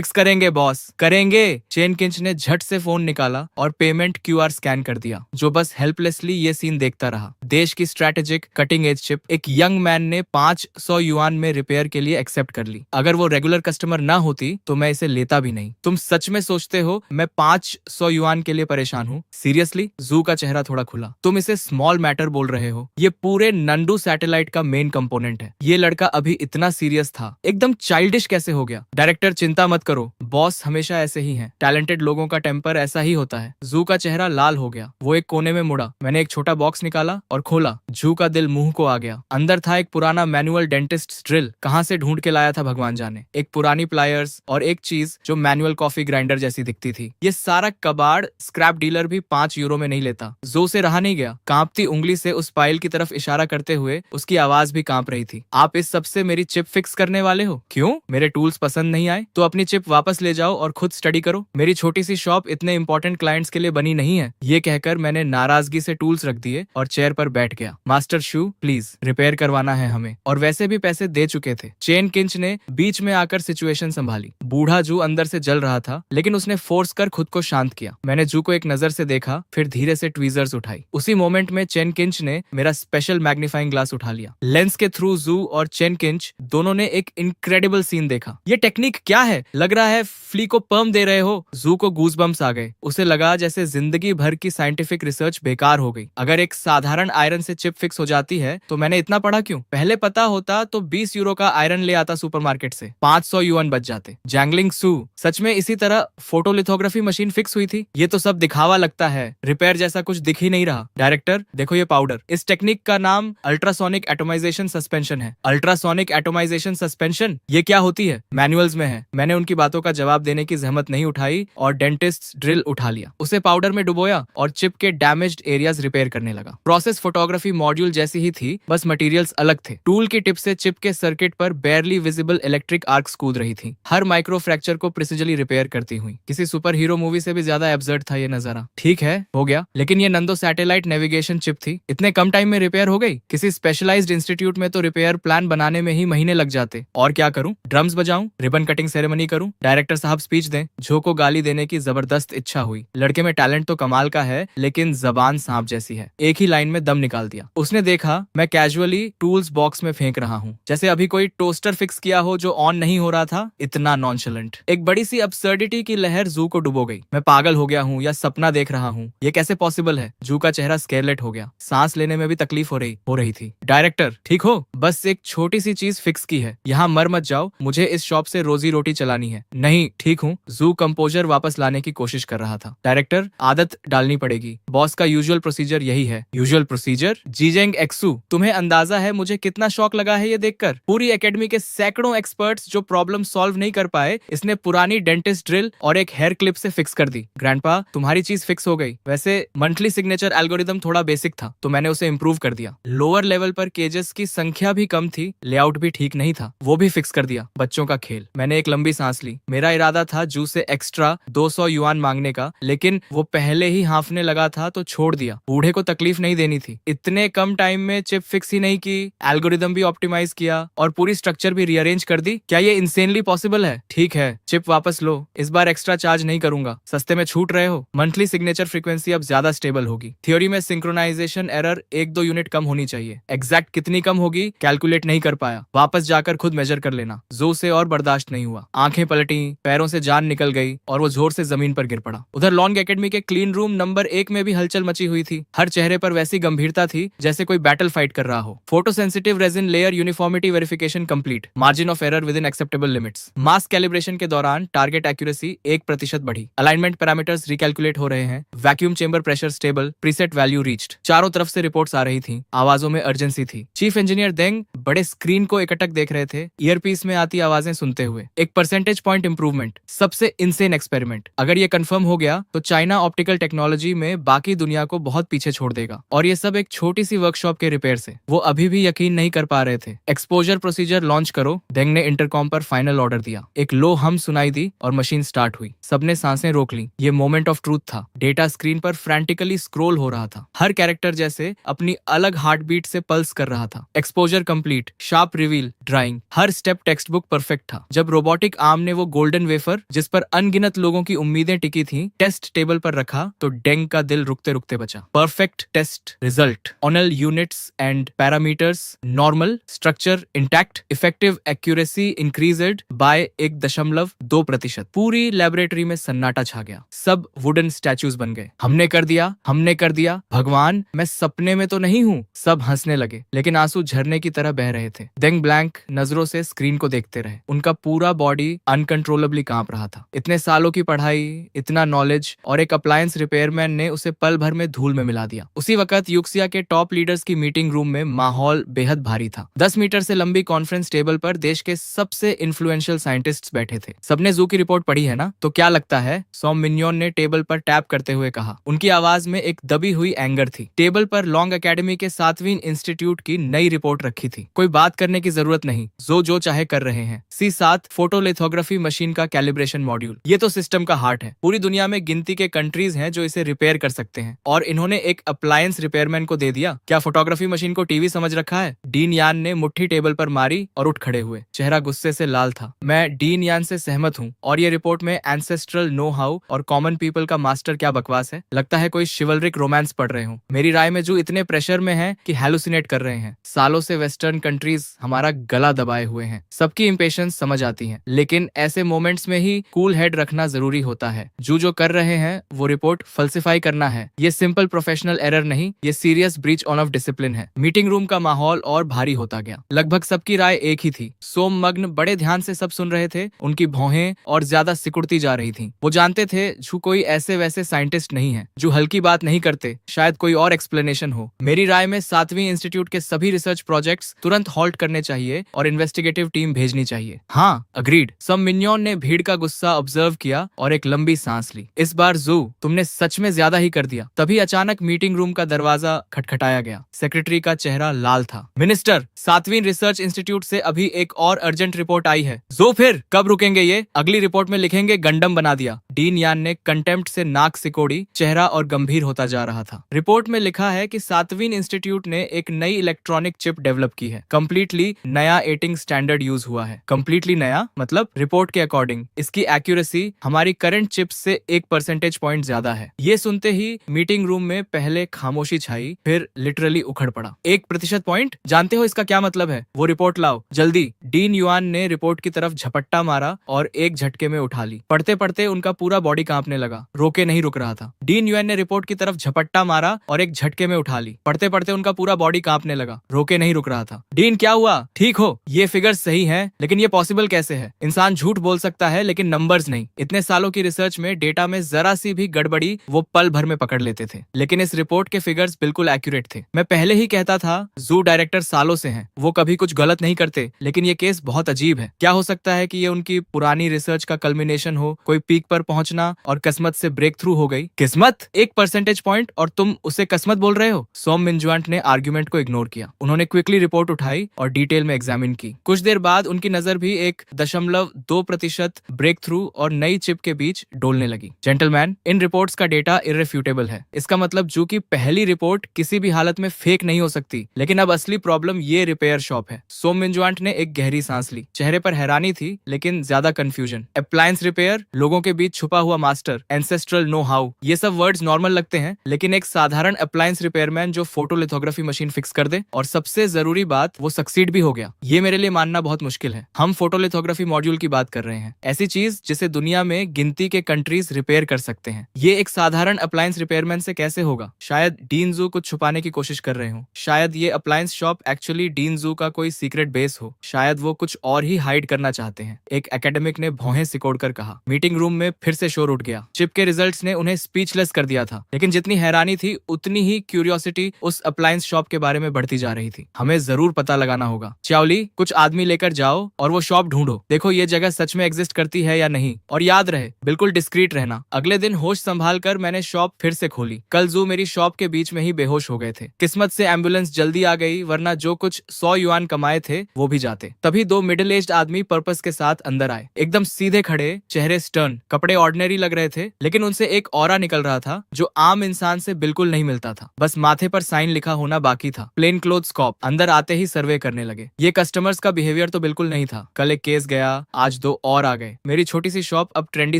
करेंगे बॉस, करेंगे। चेन किंच ने झट से फोन निकाला और पेमेंट QR स्कैन कर दिया, जो बस हेल्पलेसली ये सीन देखता रहा। देश की स्ट्रेटेजिक कटिंग एज चिप एक यंग मैन ने 500 युआन में रिपेयर के लिए एक्सेप्ट कर ली। अगर वो रेगुलर कस्टमर ना होती तो मैं इसे लेता भी नहीं। तुम सच में सोचते हो मैं 500 युआन के लिए परेशान हूँ? सीरियसली? जू का चेहरा थोड़ा खुला। तुम इसे स्मॉल मैटर बोल रहे हो? ये पूरे नंडू सैटेलाइट का मेन कंपोनेंट है। ये लड़का अभी इतना सीरियस था, एकदम चाइल्डिश कैसे हो गया? डायरेक्टर, चिंता मत करो, बॉस हमेशा ऐसे ही हैं। टैलेंटेड लोगों का टेम्पर ऐसा ही होता है। जू का चेहरा लाल हो गया। वो एक कोने में मुड़ा। मैंने एक छोटा बॉक्स निकाला और खोला। जू का दिल मुंह को आ गया। अंदर था एक पुराना मैनुअल डेंटिस्ट ड्रिल। कहाँ से ढूंढ के लाया था भगवान जाने। एक पुरानी प्लायर्स और एक चीज जो मैनुअल कॉफी ग्राइंडर जैसी दिखती थी। ये सारा कबाड़ स्क्रैप डीलर भी 5 यूरो में नहीं लेता। जो से रहा नहीं गया। कांपती उंगली से उस पाइल की तरफ इशारा करते हुए उसकी आवाज भी कांप रही थी। आप इस सब से मेरी चिप फिक्स करने वाले हो? क्यों? मेरे टूल्स पसंद नहीं आए? तो अपनी चिप वापस ले जाओ और खुद स्टडी करो। मेरी छोटी सी शॉप इतने इंपॉर्टेंट क्लाइंट्स के लिए बनी नहीं है। ये कहकर मैंने नाराजगी से टूल्स रख दिए और चेयर पर बैठ गया। मास्टर शू, प्लीज रिपेयर करवाना है हमें, और वैसे भी पैसे दे चुके थे। चेन किंच ने बीच में आकर सिचुएशन संभाली। बूढ़ा जू अंदर से जल रहा था, लेकिन उसने फोर्स कर खुद को शांत किया। मैंने जू को एक नजर से देखा, फिर धीरे से ट्वीजर्स उठाई। उसी मोमेंट में चेन किंच ने मेरा स्पेशल मैग्नीफाइंग ग्लास उठा लिया। लेंस के थ्रू जू और चेन किंच दोनों ने एक इनक्रेडिबल सीन देखा। ये टेक्निक क्या है? लग रहा है फ्ली को पर्म दे रहे हो। जू को गूजबम्स आ गए। उसे लगा जैसे जिंदगी भर की साइंटिफिक रिसर्च बेकार हो गई। अगर एक साधारण आयरन से चिप फिक्स हो जाती है तो मैंने इतना पढ़ा क्यों? पहले पता होता तो 20 यूरो का आयरन ले आता सुपरमार्केट से, 500 युआन बच जाते। जैंगलिंग सू, सच में इसी तरह फोटोलिथोग्राफी मशीन फिक्स हुई थी? ये तो सब दिखावा लगता है, रिपेयर जैसा कुछ दिख ही नहीं रहा। डायरेक्टर देखो ये पाउडर। इस टेक्निक का नाम अल्ट्रासोनिक एटोमाइजेशन सस्पेंशन है। Ultrasonic atomisation suspension? ये क्या होती है? मैनुअल्स में है। मैंने उनकी बातों का जवाब देने की जहमत नहीं उठाई और डेंटिस्ट ड्रिल उठा लिया। उसे पाउडर में डुबोया और चिप के डैमेज्ड एरियाज रिपेयर करने लगा। प्रोसेस फोटोग्राफी मॉड्यूल जैसी ही थी, बस मटेरियल्स अलग थे। टूल की टिप से चिप के सर्किट पर बेयरली विजिबल इलेक्ट्रिक आर्क्स कूद रही थी, हर माइक्रो फ्रैक्चर को प्रिसिजली रिपेयर करती हुई। किसी सुपर हीरो मूवी से भी ज्यादा एब्सर्ड था ये नजारा। ठीक है, हो गया, लेकिन ये नंदो सैटेलाइट नेविगेशन चिप थी, इतने कम टाइम में रिपेयर हो गई? किसी स्पेशलाइज्ड इंस्टीट्यूट में तो रिपेयर प्लान बनाने में ही महीने लग जाते। और क्या करूं? ड्रम्स बजाऊं? रिबन कटिंग सेरेमनी करूं? डायरेक्टर साहब स्पीच दें? झो को गाली देने की जबरदस्त इच्छा हुई। लड़के में टैलेंट तो कमाल का है, लेकिन जबान सांप जैसी है। एक ही लाइन में दम निकाल दिया। उसने देखा मैं कैजुअली टूल्स बॉक्स में फेंक रहा हूँ, जैसे अभी कोई टोस्टर फिक्स किया हो जो ऑन नहीं हो रहा था। इतना नॉनशलेंट। एक बड़ी सी अब्सर्डिटी की लहर जू को डुबो गई। मैं पागल हो गया हूँ या सपना देख रहा हूँ? ये कैसे पॉसिबल है? जू का चेहरा स्केरलेट हो गया। सांस लेने में भी तकलीफ हो रही थी। डायरेक्टर ठीक हो? बस एक छोटी सी चीज फिक्स की है, यहाँ मर मत जाओ, मुझे इस शॉप से रोजी रोटी चलानी है। नहीं ठीक हूँ। जू कंपोजर वापस लाने की कोशिश कर रहा था। डायरेक्टर आदत डालनी पड़ेगी, बॉस का यूजुअल प्रोसीजर यही है। Usual procedure? जीजेंग एक्सू, तुम्हें अंदाजा है मुझे कितना शौक लगा है ये देखकर? पूरी एकेडमी के सैकड़ों एक्सपर्ट्स जो प्रॉब्लम सॉल्व नहीं कर पाए, इसने पुरानी डेंटिस्ट ड्रिल और एक हेयर क्लिप से फिक्स कर दी। ग्रैंडपा तुम्हारी चीज फिक्स हो गई। वैसे मंथली सिग्नेचर एल्गोरिदम थोड़ा बेसिक था तो मैंने उसे इम्प्रूव कर दिया। लोअर लेवल पर केजेस की संख्या भी कम थी, लेआउट भी ठीक नहीं था, वो भी फिक्स कर दिया। बच्चों का खेल। मैंने एक लंबी सांस ली। मेरा इरादा था जू से एक्स्ट्रा 200 युआन मांगने का, लेकिन वो पहले ही हांफने लगा था तो छोड़ दिया। बूढ़े को तकलीफ नहीं देनी थी। इतने कम टाइम में चिप फिक्स ही नहीं की, एल्गोरिदम भी ऑप्टिमाइज किया और पूरी स्ट्रक्चर भी रीअरेंज कर दी। क्या ये इंसेनली पॉसिबल है? ठीक है, चिप वापस लो, इस बार एक्स्ट्रा चार्ज नहीं करूंगा। सस्ते में छूट रहे हो। मंथली सिग्नेचर फ्रीक्वेंसी अब ज्यादा स्टेबल होगी। थ्योरी में सिंक्रोनाइजेशन एरर 1-2 यूनिट कम होनी चाहिए। एग्जैक्ट कितनी कम होगी कैलकुलेट नहीं कर पाया, वापस जाकर खुद मेजर कर लेना। जो से और बर्दाश्त नहीं हुआ। आंखें पलटी, पैरों से जान निकल गई और वो जोर से जमीन पर गिर पड़ा। उधर लॉन्ग एकेडमी के क्लीन रूम नंबर 1 में भी हलचल मची हुई थी। हर चेहरे पर वैसी गंभीरता थी जैसे कोई बैटल फाइट कर रहा हो। Photo sensitive resin layer uniformity verification specification complete, margin of error with in acceptable limits. Mass calibration के दौरान टारगेट एक्यूरेसी 1% बढ़ी, अलाइनमेंट पैरामीटर्स रिकैलकुलेट हो रहे हैं, vacuum chamber pressure stable, preset value reached. चारों तरफ से रिपोर्ट्स आ रही थी, आवाजों में अर्जेंसी थी। चीफ इंजीनियर देंग बड़े स्क्रीन को एकटक देख रहे थे, ईयरपीस में आती आवाजें सुनते हुए। एक परसेंटेज पॉइंट इंप्रूवमेंट, सबसे इंसेन एक्सपेरिमेंट। अगर ये कंफर्म हो गया तो चाइना ऑप्टिकल टेक्नोलॉजी में बाकी दुनिया को बहुत पीछे छोड़ देगा। और ये सब एक छोटी सी वर्कशॉप के रिपेयर से। वो अभी भी यकीन नहीं कर पा रहे थे। एक्सपोजर प्रोसीजर लॉन्च करो, देंग ने इंटरकॉम पर फाइनल ऑर्डर दिया। एक लो हम सुनाई दी और मशीन स्टार्ट हुई। सबने सांसें रोक ली। ये मोमेंट ऑफ ट्रूथ था। डेटा स्क्रीन पर फ्रैंटिकली स्क्रॉल हो रहा था, हर कैरेक्टर जैसे अपनी अलग हार्ट बीट से पल्स कर रहा था। Exposure complete, sharp reveal, drawing, हर स्टेप टेक्स्ट बुक परफेक्ट था। जब रोबोटिक आर्म ने वो गोल्डन वेफर जिस पर अनगिनत लोगों की उम्मीदें टिकी थी टेस्ट टेबल पर रखा तो डेंग का दिल रुकते रुकते बचा। परफेक्ट टेस्ट रिजल्ट, ऑनल units and parameters normal, structure intact, effective accuracy increased by 1.2%। पूरी लेबोरेटरी में सन्नाटा छा गया। सब वुडन स्टैचूज बन गए। हमने कर दिया, हमने कर दिया, भगवान मैं सपने में तो नहीं हूँ। सब हंसने लगे, लेकिन आंसू झरने की तरह बह रहे थे। देंग ब्लैंक नजरों से स्क्रीन को देखते रहे। उनका पूरा बॉडी अनकंट्रोलेबली कांप रहा था। इतने सालों की पढ़ाई, इतना नॉलेज, और एक अप्लायंस रिपेयरमैन ने उसे पल भर में धूल में मिला दिया। उसी वक्त यूक्सिया के टॉप लीडर्स की मीटिंग रूम में माहौल बेहद भारी था। 10 मीटर से लंबी कॉन्फ्रेंस टेबल पर देश के सबसे इन्फ्लुएंशियल साइंटिस्ट्स बैठे थे। सबने जू की रिपोर्ट पढ़ी है ना? तो क्या लगता है? सॉम मिन्योन ने टेबल पर टैप करते हुए कहा। उनकी आवाज में एक दबी हुई एंगर थी। टेबल पर लॉन्ग एकेडमी के 7वीं इंस्टीट्यूट की नई रिपोर्ट रखी थी। कोई बात करने की जरूरत नहीं, जो चाहे कर रहे हैं। C7 फोटोलिथोग्राफी मशीन का कैलिब्रेशन मॉड्यूल, ये तो सिस्टम का हार्ट है। पूरी दुनिया में गिनती के कंट्रीज हैं जो इसे रिपेयर कर सकते हैं, और इन्होंने एक अप्लायंस रिपेयरमैन को दे दिया। क्या फोटोग्राफी मशीन को टीवी समझ रखा है? डीन यान ने मुट्ठी टेबल पर मारी और उठ खड़े हुए। चेहरा गुस्से से लाल था। मैं डीन यान से सहमत हूँ, और ये रिपोर्ट में एंसेस्ट्रल नो हाउ और कॉमन पीपल का मास्टर क्या बकवास है। लगता है कोई शिवलरिक रोमांस पढ़ रहे हो। मेरी राय में जो इतने प्रेशर में है कि हैलुसिनेट कर रहे हैं। सालों से वेस्टर्न कंट्रीज हमारा गला दबाए हुए हैं। सबकी इंपेशेंस समझ आती है, लेकिन ऐसे मोमेंट्स में ही कूल हेड रखना जरूरी होता है। जो कर रहे हैं वो रिपोर्ट फल्सिफाई करना है। ये सिंपल प्रोफेशनल एरर नहीं, ये serious breach on off discipline है। मीटिंग रूम का माहौल और भारी होता गया। लगभग सबकी राय एक ही थी। सोम मग्न बड़े ध्यान से सब सुन रहे थे। उनकी भौहें और ज्यादा सिकुड़ती जा रही थीं। वो जानते थे जो कोई ऐसे वैसे साइंटिस्ट नहीं है जो हल्की बात नहीं करते। शायद कोई और एक्सप्लेनेशन हो। मेरी राय में 7वीं इंस्टीट्यूट के सभी रिसर्च प्रोजेक्ट्स तुरंत हॉल्ट करने चाहिए और इन्वेस्टिगेटिव टीम भेजनी चाहिए। हाँ, अग्रीड। सम मिन्योन ने भीड़ का गुस्सा ऑब्जर्व किया और एक लंबी सांस ली। इस बार जू तुमने सच में ज्यादा ही कर दिया। तभी अचानक मीटिंग रूम का दरवाजा खटखटाया गया। सेक्रेटरी का चेहरा लाल था। मिनिस्टर, 7वीं रिसर्च इंस्टीट्यूट से अभी एक और अर्जेंट रिपोर्ट आई है। जो फिर कब रुकेंगे? ये अगली रिपोर्ट में लिखेंगे गंडम बना दिया। डीन यान ने कंटेम्प्ट से नाक सिकोड़ी। चेहरा और गंभीर होता जा रहा था। रिपोर्ट में लिखा है कि 7वीं इंस्टीट्यूट ने एक नई इलेक्ट्रॉनिक चिप डेवलप की है। कंप्लीटली नया एटिंग स्टैंडर्ड यूज हुआ है। कंप्लीटली नया मतलब रिपोर्ट के अकॉर्डिंग इसकी एक्यूरेसी हमारी करंट चिप से 1% पॉइंट ज्यादा है। ये सुनते ही मीटिंग रूम में पहले खामोशी छाई, फिर लिटरली उखड़ पड़ा। 1% पॉइंट? जानते हो इसका क्या मतलब है? वो रिपोर्ट लाओ जल्दी। डीन युआन ने रिपोर्ट की तरफ झपट्टा मारा और एक झटके में उठा ली। पढ़ते पढ़ते उनका पूरा बॉडी कांपने लगा। रोके नहीं रुक रहा था। डीन युआन ने रिपोर्ट की तरफ झपट्टा मारा और एक झटके में उठा ली। पढ़ते पढ़ते उनका पूरा बॉडी कांपने लगा। रोके नहीं रुक रहा था। डीन, क्या हुआ? ठीक हो? ये फिगर्स सही हैं, लेकिन ये पॉसिबल कैसे है? इंसान झूठ बोल सकता है लेकिन नंबर्स नहीं। इतने सालों की रिसर्च में डेटा में जरा सी भी गड़बड़ी वो पल भर में पकड़ लेते थे, लेकिन इस रिपोर्ट के फिगर्स बिल्कुल एक्यूरेट थे। मैं पहले ही कहता था जू डायरेक्टर सालों से हैं, वो कभी कुछ गलत नहीं करते, लेकिन ये केस बहुत अजीब है। क्या हो सकता है कि ये उनकी पुरानी रिसर्च का कल्मिनेशन हो? कोई पीक पर पहुंचना और किस्मत से ब्रेक थ्रू हो गई। किस्मत? 1% पॉइंट और तुम उसे किस्मत बोल रहे हो? सोम मिन्जुआंट ने आर्ग्यूमेंट को इग्नोर किया। उन्होंने क्विकली रिपोर्ट उठाई और डिटेल में एग्जामिन की। कुछ देर बाद उनकी नजर भी 1.2% ब्रेक थ्रू और नई चिप के बीच डोलने लगी। जेंटलमैन, इन रिपोर्ट्स का डेटा इररिफ्यूटेबल है। इसका मतलब जू की पहली रिपोर्ट किसी भी हालत में फेक नहीं हो सकती। लेकिन अब असली प्रॉब्लम ये रिपेयर शॉप है। सोम मिन्जुआंट ने एक गहरी सांस ली। चेहरे पर हैरानी थी लेकिन ज्यादा कंफ्यूजन। अप्लायंस रिपेयर, लोगों के बीच छुपा हुआ मास्टर, एंसेस्ट्रल नो हाउ, ये सब वर्ड्स नॉर्मल लगते हैं, लेकिन एक साधारण अप्लायंस रिपेयरमैन जो फोटोलिथोग्राफी मशीन फिक्स कर दे और सबसे जरूरी बात वो सक्सीड भी हो गया, ये मेरे लिए मानना बहुत मुश्किल है। हम फोटोलिथोग्राफी मॉड्यूल की बात कर रहे हैं, ऐसी चीज जिसे दुनिया में गिनती के कंट्रीज रिपेयर कर सकते हैं। ये एक साधारण अप्लायंस रिपेयरमैन से कैसे होगा? शायद डीन जू कुछ छुपाने की कोशिश कर रहे हो। शायद ये अप्लायंस शॉप एक्चुअली डीन जू का कोई सीक्रेट बेस हो। शायद वो कुछ और ही हाइड करना चाहते हैं, एक एकेडमिक ने भौहें सिकोड़कर कहा। मीटिंग रूम में फिर से शोर उठ गया। चिप के रिजल्ट्स ने उन्हें स्पीचलेस कर दिया था, लेकिन जितनी हैरानी थी उतनी ही क्यूरियोसिटी उस अप्लायंस शॉप के बारे में बढ़ती जा रही थी। हमें जरूर पता लगाना होगा। चाओली, कुछ आदमी लेकर जाओ और वो शॉप ढूंढो। देखो ये जगह सच में एग्जिस्ट करती है या नहीं, और याद रहे बिल्कुल डिस्क्रीट रहना। अगले दिन होश संभाल कर मैंने शॉप फिर से खोली। कल जू मेरी शॉप के बीच में ही बेहोश हो गए थे। किस्मत से एम्बुलेंस जल्दी आ गई, वरना जो कुछ 100 युआन कमाए थे वो भी जाते। तभी 2 मिडिल एज्ड आदमी पर्पस के साथ अंदर आए, एकदम सीधे खड़े, चेहरे स्टर्न, कपड़े ऑर्डिनरी लग रहे थे, लेकिन उनसे एक ऑरा निकल रहा था जो आम इंसान से बिल्कुल नहीं मिलता था। बस माथे पर साइन लिखा होना बाकी था, प्लेन क्लोथ्स कॉप। अंदर आते ही सर्वे करने लगे। ये कस्टमर्स का बिहेवियर तो बिल्कुल नहीं था। कल एक केस गया, आज 2 और आ गए। मेरी छोटी सी शॉप अब ट्रेंडी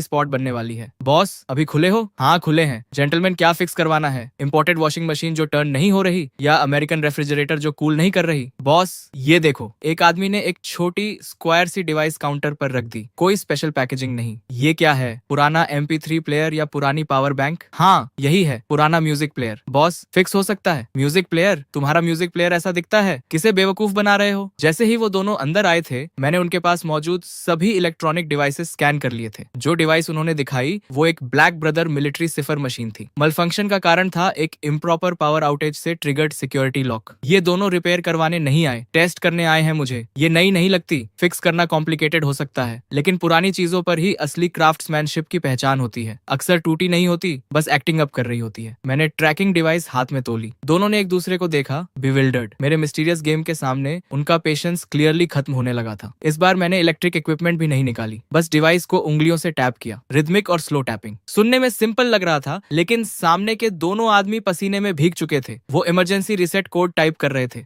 स्पॉट बनने वाली है। बॉस, अभी खुले हो? हाँ खुले हैं। जेंटलमैन, क्या फिक्स करवाना है? इंपोर्टेड वॉशिंग मशीन जो टर्न नहीं हो रही, या अमेरिकन रेफ्रिजरेटर जो कूल नहीं कर रही? बॉस, ये देखो। एक आदमी ने एक छोटी स्क्वायर सी डिवाइस काउंटर पर रख दी। कोई स्पेशल पैकेजिंग नहीं। ये क्या है? पुराना MP3 प्लेयर या पुरानी पावर बैंक? हाँ यही है, पुराना म्यूजिक प्लेयर। बॉस, फिक्स हो सकता है। Music player? तुम्हारा म्यूजिक प्लेयर ऐसा दिखता है? किसे बेवकूफ बना रहे हो? जैसे ही वो दोनों अंदर आए थे, मैंने उनके पास मौजूद सभी इलेक्ट्रॉनिक डिवाइसेस स्कैन कर लिए थे। जो डिवाइस उन्होंने दिखाई वो एक ब्लैक ब्रदर मिलिट्री सिफर मशीन थी। मलफंक्शन का कारण था एक इम्प्रॉपर पावर आउटेज से ट्रिगर्ड सिक्योरिटी लॉक। ये दोनों रिपेयर करवाने नहीं आए, टेस्ट करने आए हैं मुझे। ये नई नहीं लगती। फिक्स करना कॉम्प्लिकेटेड हो सकता है, लेकिन पुरानी चीजों पर ही असली क्राफ्ट्समैनशिप की पहचान होती है। अक्सर टूटी नहीं होती, बस एक्टिंग अप कर रही होती है। मैंने ट्रैकिंग डिवाइस हाथ में तोली। दोनों ने एक दूसरे को देखा, बिविल्डर्ड। मेरे मिस्टीरियस गेम के सामने उनका पेशेंस क्लियरली खत्म होने लगा था। इस बार मैंने इलेक्ट्रिक इक्विपमेंट भी नहीं निकाली, बस डिवाइस को उंगलियों से टैप किया। रिदमिक और स्लो टैपिंग। सुनने में सिंपल लग रहा था, लेकिन सामने के दोनों आदमी पसीने में भीग चुके थे। वो इमरजेंसी रिसेट कोड टाइप कर रहे थे।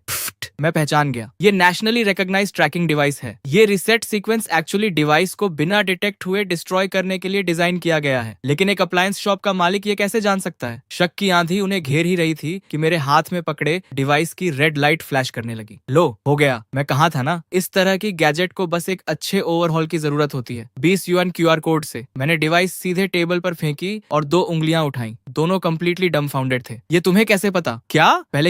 मैं पहचान गया, ये नेशनली रिकॉग्नाइज्ड ट्रैकिंग डिवाइस है। ये रिसेट सीक्वेंस एक्चुअली डिवाइस को बिना डिटेक्ट हुए डिस्ट्रॉय करने के लिए डिजाइन किया गया है। लेकिन एक अप्लायंस शॉप का मालिक ये कैसे जान सकता है? शक की आंधी उन्हें घेर ही रही थी कि मेरे हाथ में पकड़े डिवाइस की रेड लाइट फ्लैश करने लगी। लो, हो गया। मैं कहा था ना, इस तरह की गैजेट को बस एक अच्छे ओवरहॉल की जरूरत होती है। 20 युआन QR कोड से मैंने डिवाइस सीधे टेबल पर फेंकी और 2 उंगलियां उठाई। दोनों कंप्लीटली डम्फाउंडेड थे। ये तुम्हें कैसे पता? क्या? पहले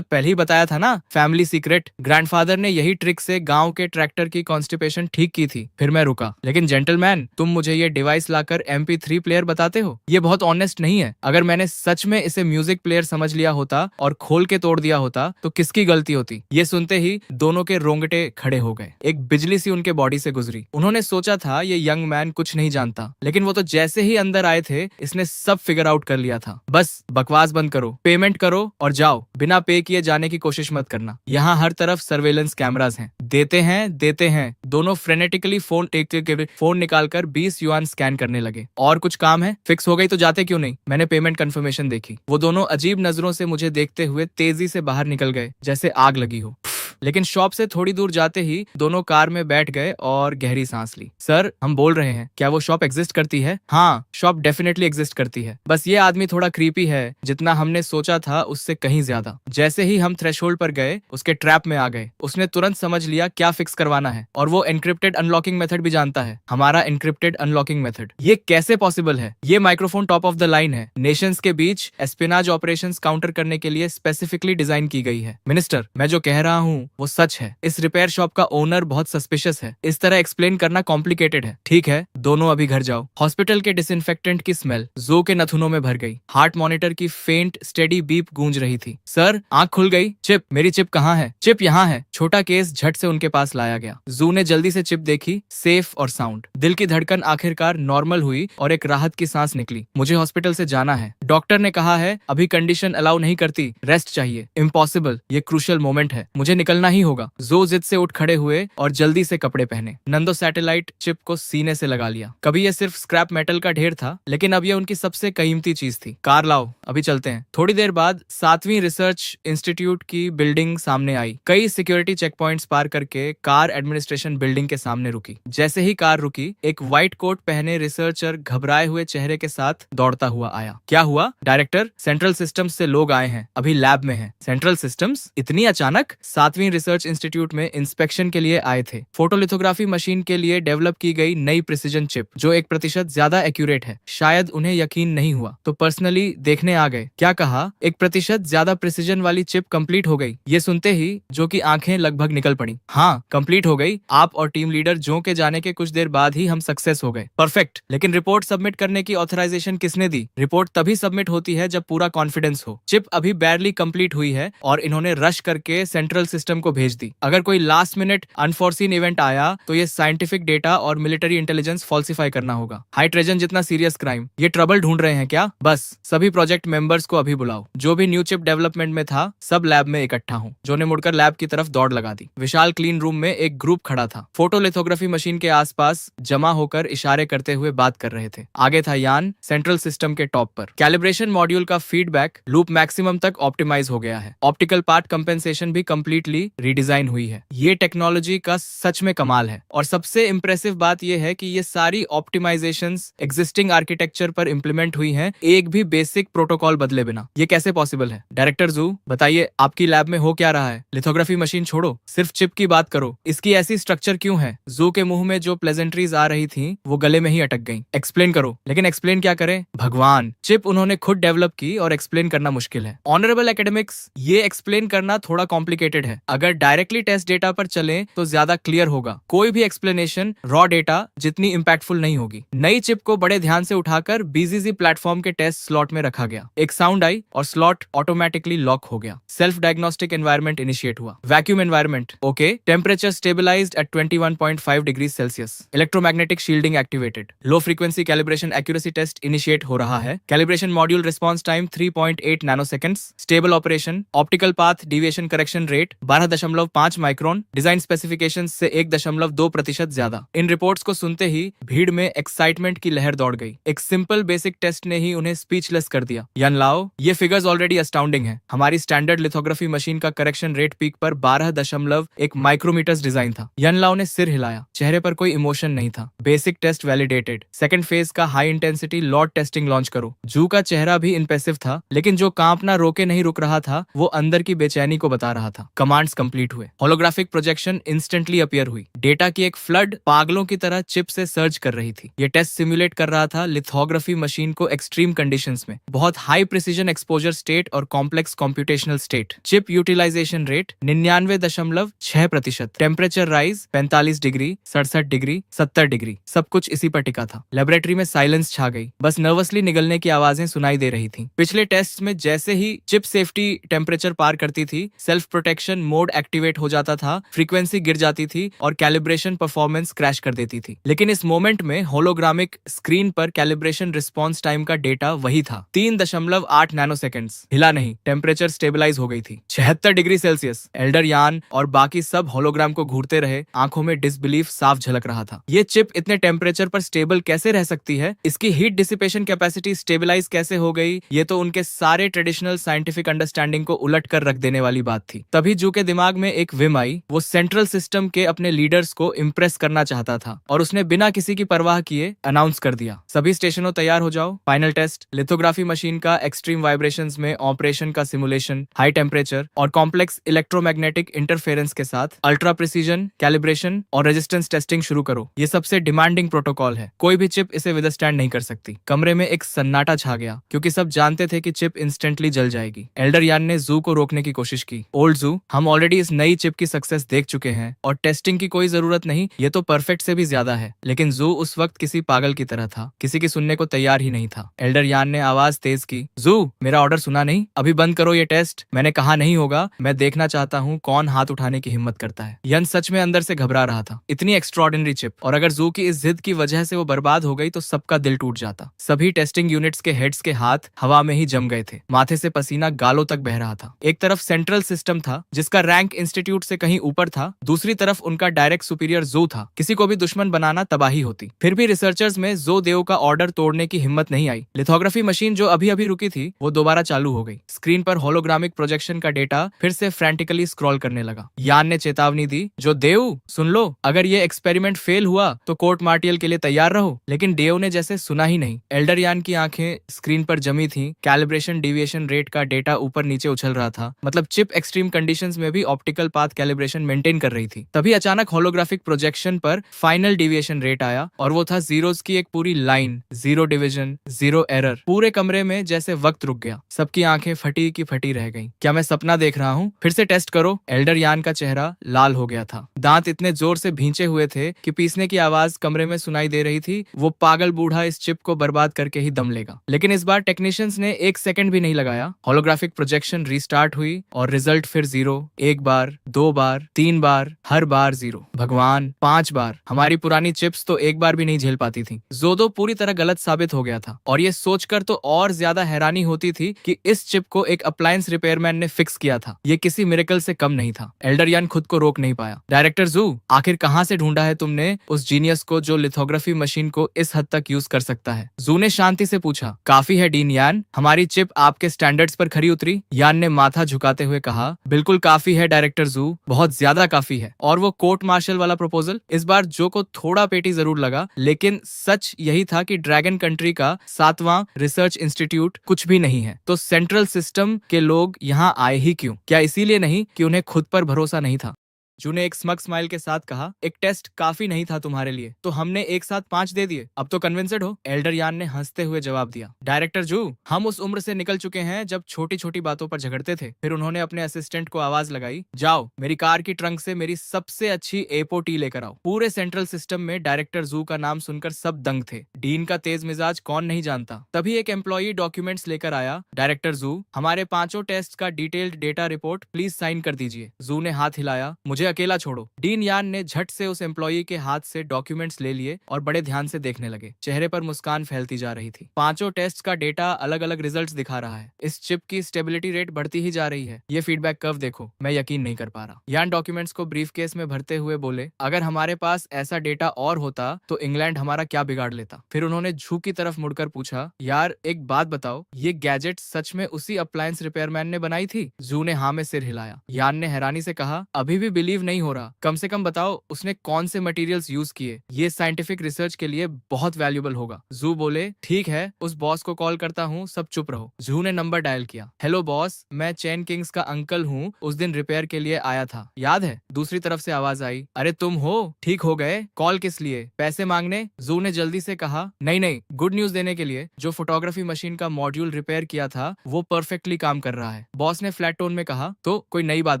ही बताया था ना, फैमिली सीक्रेट। ग्रैंडफादर ने यही ट्रिक से गांव के ट्रैक्टर की कॉन्स्टिपेशन ठीक की थी। फिर मैं रुका। लेकिन जेंटलमैन, तुम मुझे ये डिवाइस लाकर MP3 प्लेयर बताते हो? ये बहुत ऑनेस्ट नहीं है। अगर मैंने सच में इसे म्यूजिक प्लेयर समझ लिया होता और खोल के तोड़ दिया होता तो किसकी गलती होती? ये सुनते ही दोनों के रोंगटे खड़े हो गए। एक बिजली सी उनके बॉडी से गुजरी। उन्होंने सोचा था ये यंग मैन कुछ नहीं जानता, लेकिन वो तो जैसे ही अंदर आए थे, इसने सब फिगर आउट कर लिया था। बस बकवास बंद करो, पेमेंट करो और जाओ। बिना पे किए जाने की कोशिश मत करना। यहाँ हर तरफ सर्वेलेंस कैमरास हैं। देते हैं। दोनों फ्रेनेटिकली फोन निकालकर 20 युआन स्कैन करने लगे। और कुछ काम है? फिक्स हो गई तो जाते क्यों नहीं? मैंने पेमेंट कंफर्मेशन देखी। वो दोनों अजीब नजरों से मुझे देखते हुए तेजी से बाहर निकल गए, जैसे आग लगी हो। लेकिन शॉप से थोड़ी दूर जाते ही दोनों कार में बैठ गए और गहरी सांस ली। सर, हम बोल रहे हैं, क्या वो शॉप एग्जिस्ट करती है? हाँ, शॉप डेफिनेटली एग्जिस्ट करती है। बस ये आदमी थोड़ा क्रीपी है, जितना हमने सोचा था उससे कहीं ज्यादा। जैसे ही हम थ्रेशोल्ड पर गए, उसके ट्रैप में आ गए। उसने तुरंत समझ लिया क्या फिक्स करवाना है, और वो एनक्रिप्टेड अनलॉकिंग मेथड भी जानता है। हमारा एनक्रिप्टेड अनलॉकिंग मेथड। ये कैसे पॉसिबल है? ये microphone top of the line है। नेशंस के बीच एस्पिनाज ऑपरेशंस काउंटर करने के लिए स्पेसिफिकली डिजाइन की गई है। मिनिस्टर, मैं जो कह रहा हूँ वो सच है। इस रिपेयर शॉप का ओनर बहुत सस्पिशियस है। इस तरह एक्सप्लेन करना कॉम्प्लिकेटेड है। ठीक है, दोनों अभी घर जाओ। हॉस्पिटल के डिसइंफेक्टेंट की स्मेल जो के नथुनों में भर गई। हार्ट मॉनिटर की फेंट स्टेडी बीप गूंज रही थी। सर, आंख खुल गई। चिप, मेरी चिप कहाँ है? चिप यहाँ है। छोटा केस झट से उनके पास लाया गया। जू ने जल्दी से चिप देखी, सेफ और साउंड। दिल की धड़कन आखिरकार नॉर्मल हुई और एक राहत की सांस निकली। मुझे हॉस्पिटल से जाना है। डॉक्टर ने कहा है अभी कंडीशन अलाउ नहीं करती, रेस्ट चाहिए। इम्पॉसिबल, ये क्रूशियल मोमेंट है, मुझे निकलना ही होगा। जो जिद से उठ खड़े हुए और जल्दी से कपड़े पहने। नंदो सैटेलाइट चिप को सीने से लगा लिया। कभी ये सिर्फ स्क्रैप मेटल का ढेर था, लेकिन अब ये उनकी सबसे कीमती चीज थी। कार लाओ, अभी चलते हैं। थोड़ी देर बाद 7वीं रिसर्च इंस्टीट्यूट की बिल्डिंग सामने आई। कई सिक्योरिटी चेक पॉइंट्स पार करके कार एडमिनिस्ट्रेशन बिल्डिंग के सामने रुकी। जैसे ही कार रुकी, एक व्हाइट कोट पहने रिसर्चर घबराए हुए चेहरे के साथ दौड़ता हुआ आया। क्या हुआ? डायरेक्टर, सेंट्रल सिस्टम्स से लोग आए हैं, अभी लैब में हैं। Central systems? इतनी अचानक? 7वीं टेस्विन रिसर्च इंस्टीट्यूट में इंस्पेक्शन के लिए आए थे। फोटोलिथोग्राफी मशीन के लिए डेवलप की गई नई प्रिसीजन चिप जो 1% ज्यादा एक्यूरेट है। शायद उन्हें यकीन नहीं हुआ तो पर्सनली देखने आ गए। क्या कहा? 1% ज्यादा प्रिसीजन वाली चिप कंप्लीट हो गई। ये सुनते ही जो की आंखें लगभग निकल पड़ी। हाँ, कंप्लीट हो गई। आप और टीम लीडर जो के जाने के कुछ देर बाद ही हम सक्सेस हो गए। परफेक्ट। लेकिन रिपोर्ट सबमिट करने की ऑथराइजेशन किसने दी? रिपोर्ट तभी सबमिट होती है जब पूरा कॉन्फिडेंस हो। चिप अभी बैरली कंप्लीट हुई है और इन्होंने रश करके सेंट्रल सिस्टम को भेज दी। अगर कोई लास्ट मिनट अनफोर्सीन इवेंट आया तो ये साइंटिफिक डेटा और मिलिट्री इंटेलिजेंस फॉल्सिफाई करना होगा। हाई ट्रेजन जितना सीरियस क्राइम। ये ट्रबल ढूंढ रहे हैं क्या? बस सभी प्रोजेक्ट मेंबर्स को अभी बुलाओ। जो भी न्यू चिप डेवलपमेंट में था सब लैब में इकट्ठा हो। जो ने मुड़कर लैब की तरफ दौड़ लगा दी। विशाल क्लीन रूम में एक ग्रुप खड़ा था। फोटोलिथोग्राफी मशीन के आसपास जमा होकर इशारे करते हुए बात कर रहे थे। आगे था यान सेंट्रल सिस्टम के टॉप पर। कैलिब्रेशन मॉड्यूल का फीडबैक लूप मैक्सिमम तक ऑप्टिमाइज हो गया है। ऑप्टिकल पार्ट कंपेंसेशन भी कंप्लीटली रीडिजाइन हुई है। ये टेक्नोलॉजी का सच में कमाल है। और सबसे इंप्रेसिव बात यह है कि ये सारी ऑप्टिमाइजेशंस एग्जिस्टिंग आर्किटेक्चर पर इंप्लीमेंट हुई हैं, एक भी बेसिक प्रोटोकॉल बदले बिना। ये कैसे पॉसिबल है? डायरेक्टर जू, बताइए आपकी लैब में हो क्या रहा है? लिथोग्राफी मशीन छोड़ो, सिर्फ चिप की बात करो। इसकी ऐसी स्ट्रक्चर क्यों है? जू के मुंह में जो प्लेजेंट्रीज आ रही थी वो गले में ही अटक गई। एक्सप्लेन करो। लेकिन एक्सप्लेन क्या करें? भगवान, चिप उन्होंने खुद डेवलप की और एक्सप्लेन करना मुश्किल है। ऑनरेबल एकेडमिक्स, ये एक्सप्लेन करना थोड़ा कॉम्प्लिकेटेड है। अगर डायरेक्टली टेस्ट डेटा पर चले तो ज्यादा क्लियर होगा। कोई भी एक्सप्लेनेशन रॉ डेटा जितनी इंपैक्टफुल नहीं होगी। नई चिप को बड़े ध्यान से उठाकर बीजीजी प्लेटफॉर्म के टेस्ट स्लॉट में रखा गया। एक साउंड आई और स्लॉट ऑटोमेटिकली लॉक हो गया। सेल्फ डायग्नोस्टिक एनवायरनमेंट इनिशिएट हुआ। Vacuum environment okay. Temperature stabilized at 21.5 degree Celsius. Electromagnetic shielding activated. Low frequency calibration accuracy test initiate हो रहा है। Calibration module response time 3.8 nanoseconds. Stable operation. Optical path deviation correction rate 12.5 micron. Design specification से 1.2% ज्यादा। इन रिपोर्ट्स को सुनते ही भीड़ में एक्साइटमेंट की लहर दौड़ गई। एक सिंपल बेसिक टेस्ट ने ही उन्हें स्पीचलेस कर दिया। यान लाओ, ये फिगर्स ऑलरेडी अस्टाउंडिंग है। हमारी स्टैंडर्ड लिथोग्राफी मशीन का करेक्शन रेट पीक पर 12.1 माइक्रोमीटर्स डिजाइन था। यान लाओ ने सिर हिलाया। चेहरे पर कोई इमोशन नहीं था। Basic test validated. Second phase का high intensity lot testing launch करो। जू का चेहरा भी इंप्रेसिव था, लेकिन जो कांपना रोके नहीं रुक रहा था वो अंदर की बेचैनी को बता रहा था। कमांड्स कंप्लीट हुए। होलोग्राफिक प्रोजेक्शन इंस्टेंटली अपीयर हुई। डेटा की एक फ्लड पागलों की तरह चिप से सर्च कर रही थी। ये टेस्ट सिमुलेट कर रहा था लिथोग्राफी मशीन को एक्सट्रीम कंडीशंस में, बहुत हाई प्रिसीजन एक्सपोजर स्टेट और complex computational state. Chip utilisation rate 99.6%। Temperature rise 45 degree, 67 degree, 70 degree. सब कुछ इसी पर टिका था। लेबोरेटरी में साइलेंस छा गई। बस नर्वसली निगलने की आवाजें सुनाई दे रही थी। पिछले टेस्ट में जैसे ही चिप सेफ्टी टेम्परेचर पार करती थी, सेल्फ प्रोटेक्शन मोड एक्टिवेट हो जाता था, फ्रीक्वेंसी गिर जाती थी और कैलिब्रेशन परफॉर्मेंस क्रैश कर देती थी। लेकिन इस मोमेंट में होलोग्रामिक स्क्रीन पर कैलिब्रेशन रिस्पॉन्स टाइम का डेटा वही था, 3.8 नैनोसेकंड्स। हिला नहीं। टेम्परेचर स्टेबलाइज हो गई थी, 76 डिग्री सेल्सियस। एल्डर यान और बाकी सब होलोग्राम को घूरते रहे। आंखों में डिसबिलीफ साफ झलक रहा था। ये चिप इतने टेम्परेचर पर स्टेबल कैसे रह सकती है? इसकी हीट डिसिपेशन कैपेसिटी स्टेबलाइज कैसे हो गई? ये तो उनके सारे ट्रेडिशनल साइंटिफिक अंडरस्टैंडिंग को उलट कर रख देने वाली बात थी। तभी जू के दिमाग में एक विम आई। वो सेंट्रल सिस्टम के अपने लीडर्स को इम्प्रेस करना चाहता था और उसने बिना किसी की परवाह किए अनाउंस कर दिया, सभी स्टेशनों तैयार हो जाओ। Final test. लिथोग्राफी मशीन का एक्सट्रीम वाइब्रेशंस में ऑपरेशन का सिमुलेशन, हाई टेम्परेचर और कॉम्प्लेक्स इलेक्ट्रोमैग्नेटिक इंटरफेरेंस के साथ अल्ट्रा प्रिसीजन कैलिब्रेशन और रेजिस्टेंस टेस्टिंग शुरू करो। ये सबसे डिमांडिंग प्रोटोकॉल है। कोई भी चिप इसे विदस्टैंड नहीं कर सकती। कमरे में एक सन्नाटा छा गया क्योंकि सब जानते थे कि चिप इंस्टेंटली जल जाएगी। एल्डर यान ने जू को रोकने की कोशिश की। ओल्ड जू, हम ऑलरेडी इस नई चिप की सक्सेस देख चुके हैं और टेस्टिंग की कोई जरूरत नहीं। ये तो परफेक्ट से भी ज्यादा है। लेकिन जू उस वक्त किसी पागल की तरह था, किसी की सुनने को तैयार ही नहीं था। एल्डर यान ने आवाज तेज की, जू, मेरा ऑर्डर सुना नहीं? अभी बंद करो ये टेस्ट। मैंने कहा नहीं होगा। मैं देखना चाहता हूँ कौन हाथ उठाने की हिम्मत करता है। यन सच में अंदर से घबरा रहा था। इतनी एक्स्ट्रॉर्डिनरी चिप, और अगर जू की इस जिद की वजह से वो बर्बाद हो गई तो सबका दिल टूट जाता। सभी टेस्टिंग यूनिट्स के हेड्स के हाथ हवा में ही जम गए थे। माथे से पसीना गालों तक बह रहा था। एक तरफ सेंट्रल सिस्टम था जिसका रैंक इंस्टीट्यूट से कहीं ऊपर था, दूसरी तरफ उनका डायरेक्ट सुपीरियर जो था। किसी को भी दुश्मन बनाना तबाही होती। फिर भी रिसर्चर्स में जो देव का ऑर्डर तोड़ने की हिम्मत नहीं आई। लिथोग्राफी मशीन जो अभी अभी रुकी थी वो दोबारा चालू हो गई। स्क्रीन पर होलोग्रामिक प्रोजेक्शन का डेटा फिर से फ्रैंटिकली स्क्रॉल करने लगा। यान ने चेतावनी दी, जो देव सुन लो, अगर ये एक्सपेरिमेंट फेल हुआ तो कोर्ट मार्टियल के लिए तैयार रहो। लेकिन देव ने जैसे सुना ही नहीं। एल्डर यान की आंखें स्क्रीन पर जमी थी। कैलिब्रेशन डिविएशन रेट का डेटा ऊपर नीचे उछल रहा था। मतलब चिप एक्सट्रीम कंडीशंस में भी भी ऑप्टिकल पाथ कैलिब्रेशन मेंटेन कर रही थी। तभी अचानक होलोग्राफिक प्रोजेक्शन पर फाइनल डेविएशन रेट आया और वो था जीरोस की एक पूरी लाइन, 0 डिवीजन, 0 एरर। पूरे कमरे में जैसे वक्त रुक गया, सबकी आंखें फटी की फटी रह गईं। क्या मैं सपना देख रहा हूँ? फिर से टेस्ट करो। एल्डर यान का चेहरा लाल हो गया था, दांत इतने जोर से भींचे हुए थे कि पीसने की आवाज कमरे में सुनाई दे रही थी। वो पागल बूढ़ा इस चिप को बर्बाद करके ही दम लेगा। लेकिन इस बार टेक्नीशियंस ने 1 सेकंड भी नहीं लगाया। होलोग्राफिक प्रोजेक्शन रीस्टार्ट हुई और रिजल्ट फिर 0। 1 बार, 2 बार, 3 बार, हर बार 0। भगवान, 5 बार। हमारी पुरानी चिप्स तो एक बार भी नहीं झेल पाती थी। जोदो पूरी तरह गलत साबित हो गया था और ये सोचकर तो और ज्यादा हैरानी होती थी कि इस चिप को एक अप्लायंस रिपेयरमैन ने फिक्स किया था। ये किसी मिरेकल से कम नहीं था। एल्डर यान खुद को रोक नहीं पाया। डायरेक्टर जू, आखिर कहां से ढूंढा है तुमने उस जीनियस को जो लिथोग्राफी मशीन को इस हद तक यूज कर सकता है? जू ने शांति से पूछा। काफी है डीन यान, हमारी चिप आपके स्टैंडर्ड्स पर खरी उतरी? यान ने माथा झुकाते हुए कहा। बिल्कुल काफी है डायरेक्टर जू, बहुत ज्यादा काफी है। और वो कोर्ट मार्शल वाला प्रपोजल? इस बार जो को थोड़ा पेटी जरूर लगा, लेकिन सच यही था कि ड्रैगन कंट्री का 7वां रिसर्च इंस्टीट्यूट कुछ भी नहीं है। तो सेंट्रल सिस्टम के लोग यहाँ आए ही क्यों? क्या इसीलिए नहीं कि उन्हें खुद पर भरोसा नहीं था? जू ने एक स्मग स्माइल के साथ कहा। एक टेस्ट काफी नहीं था तुम्हारे लिए, तो हमने एक साथ 5 दे दिए। अब तो कन्विंस्ड हो? एल्डर यान ने हंसते हुए जवाब दिया। डायरेक्टर जू, हम उस उम्र से निकल चुके हैं जब छोटी छोटी बातों पर झगड़ते थे। फिर उन्होंने अपने असिस्टेंट को आवाज लगाई। जाओ, मेरी कार की ट्रंक से मेरी सबसे अच्छी एपो टी लेकर आओ। पूरे सेंट्रल सिस्टम में डायरेक्टर जू का नाम सुनकर सब दंग थे। डीन का तेज मिजाज कौन नहीं जानता। तभी एक एम्प्लॉई डॉक्यूमेंट्स लेकर आया। डायरेक्टर जू, हमारे 5 टेस्ट का detailed data report please sign कर दीजिए। जू ने हाथ हिलाया। मुझे अकेला छोड़ो। डीन यान ने झट से उस एम्प्लॉई के हाथ से डॉक्यूमेंट्स ले लिए और बड़े ध्यान से देखने लगे। चेहरे पर मुस्कान फैलती जा रही थी। 5 टेस्ट का डेटा अलग अलग रिजल्ट्स दिखा रहा है। इस चिप की स्टेबिलिटी रेट बढ़ती ही जा रही है। ये फीडबैक कर्व देखो, मैं यकीन नहीं कर पा रहा। यान डॉक्यूमेंट्स को ब्रीफ केस में भरते हुए बोले। अगर हमारे पास ऐसा डेटा और होता तो इंग्लैंड हमारा क्या बिगाड़ लेता? फिर उन्होंने झू की तरफ मुड़कर पूछा। यार एक बात बताओ, ये गैजेट सच में उसी अप्लायंस रिपेयरमैन ने बनाई थी? जू ने हाँ में सिर हिलाया। यान ने हैरानी से कहा। अभी भी बिलीव नहीं हो रहा। कम से कम बताओ उसने कौन से मटेरियल्स यूज किए। ये साइंटिफिक रिसर्च के लिए बहुत वैल्यूएबल होगा। जू बोले। ठीक है, उस बॉस को कॉल करता हूँ, सब चुप रहो। जू ने नंबर डायल किया। हेलो बॉस, मैं चैन किंग्स का अंकल हूँ, उस दिन रिपेयर के लिए आया था, याद है? दूसरी तरफ से आवाज आई। अरे तुम हो? ठीक हो गए? कॉल किस लिए? पैसे मांगने? जू ने जल्दी से कहा। नहीं नहीं, गुड न्यूज देने के लिए। जो फोटोग्राफी मशीन का मॉड्यूल रिपेयर किया था वो परफेक्टली काम कर रहा है। बॉस ने फ्लैट टोन में कहा। तो कोई नई बात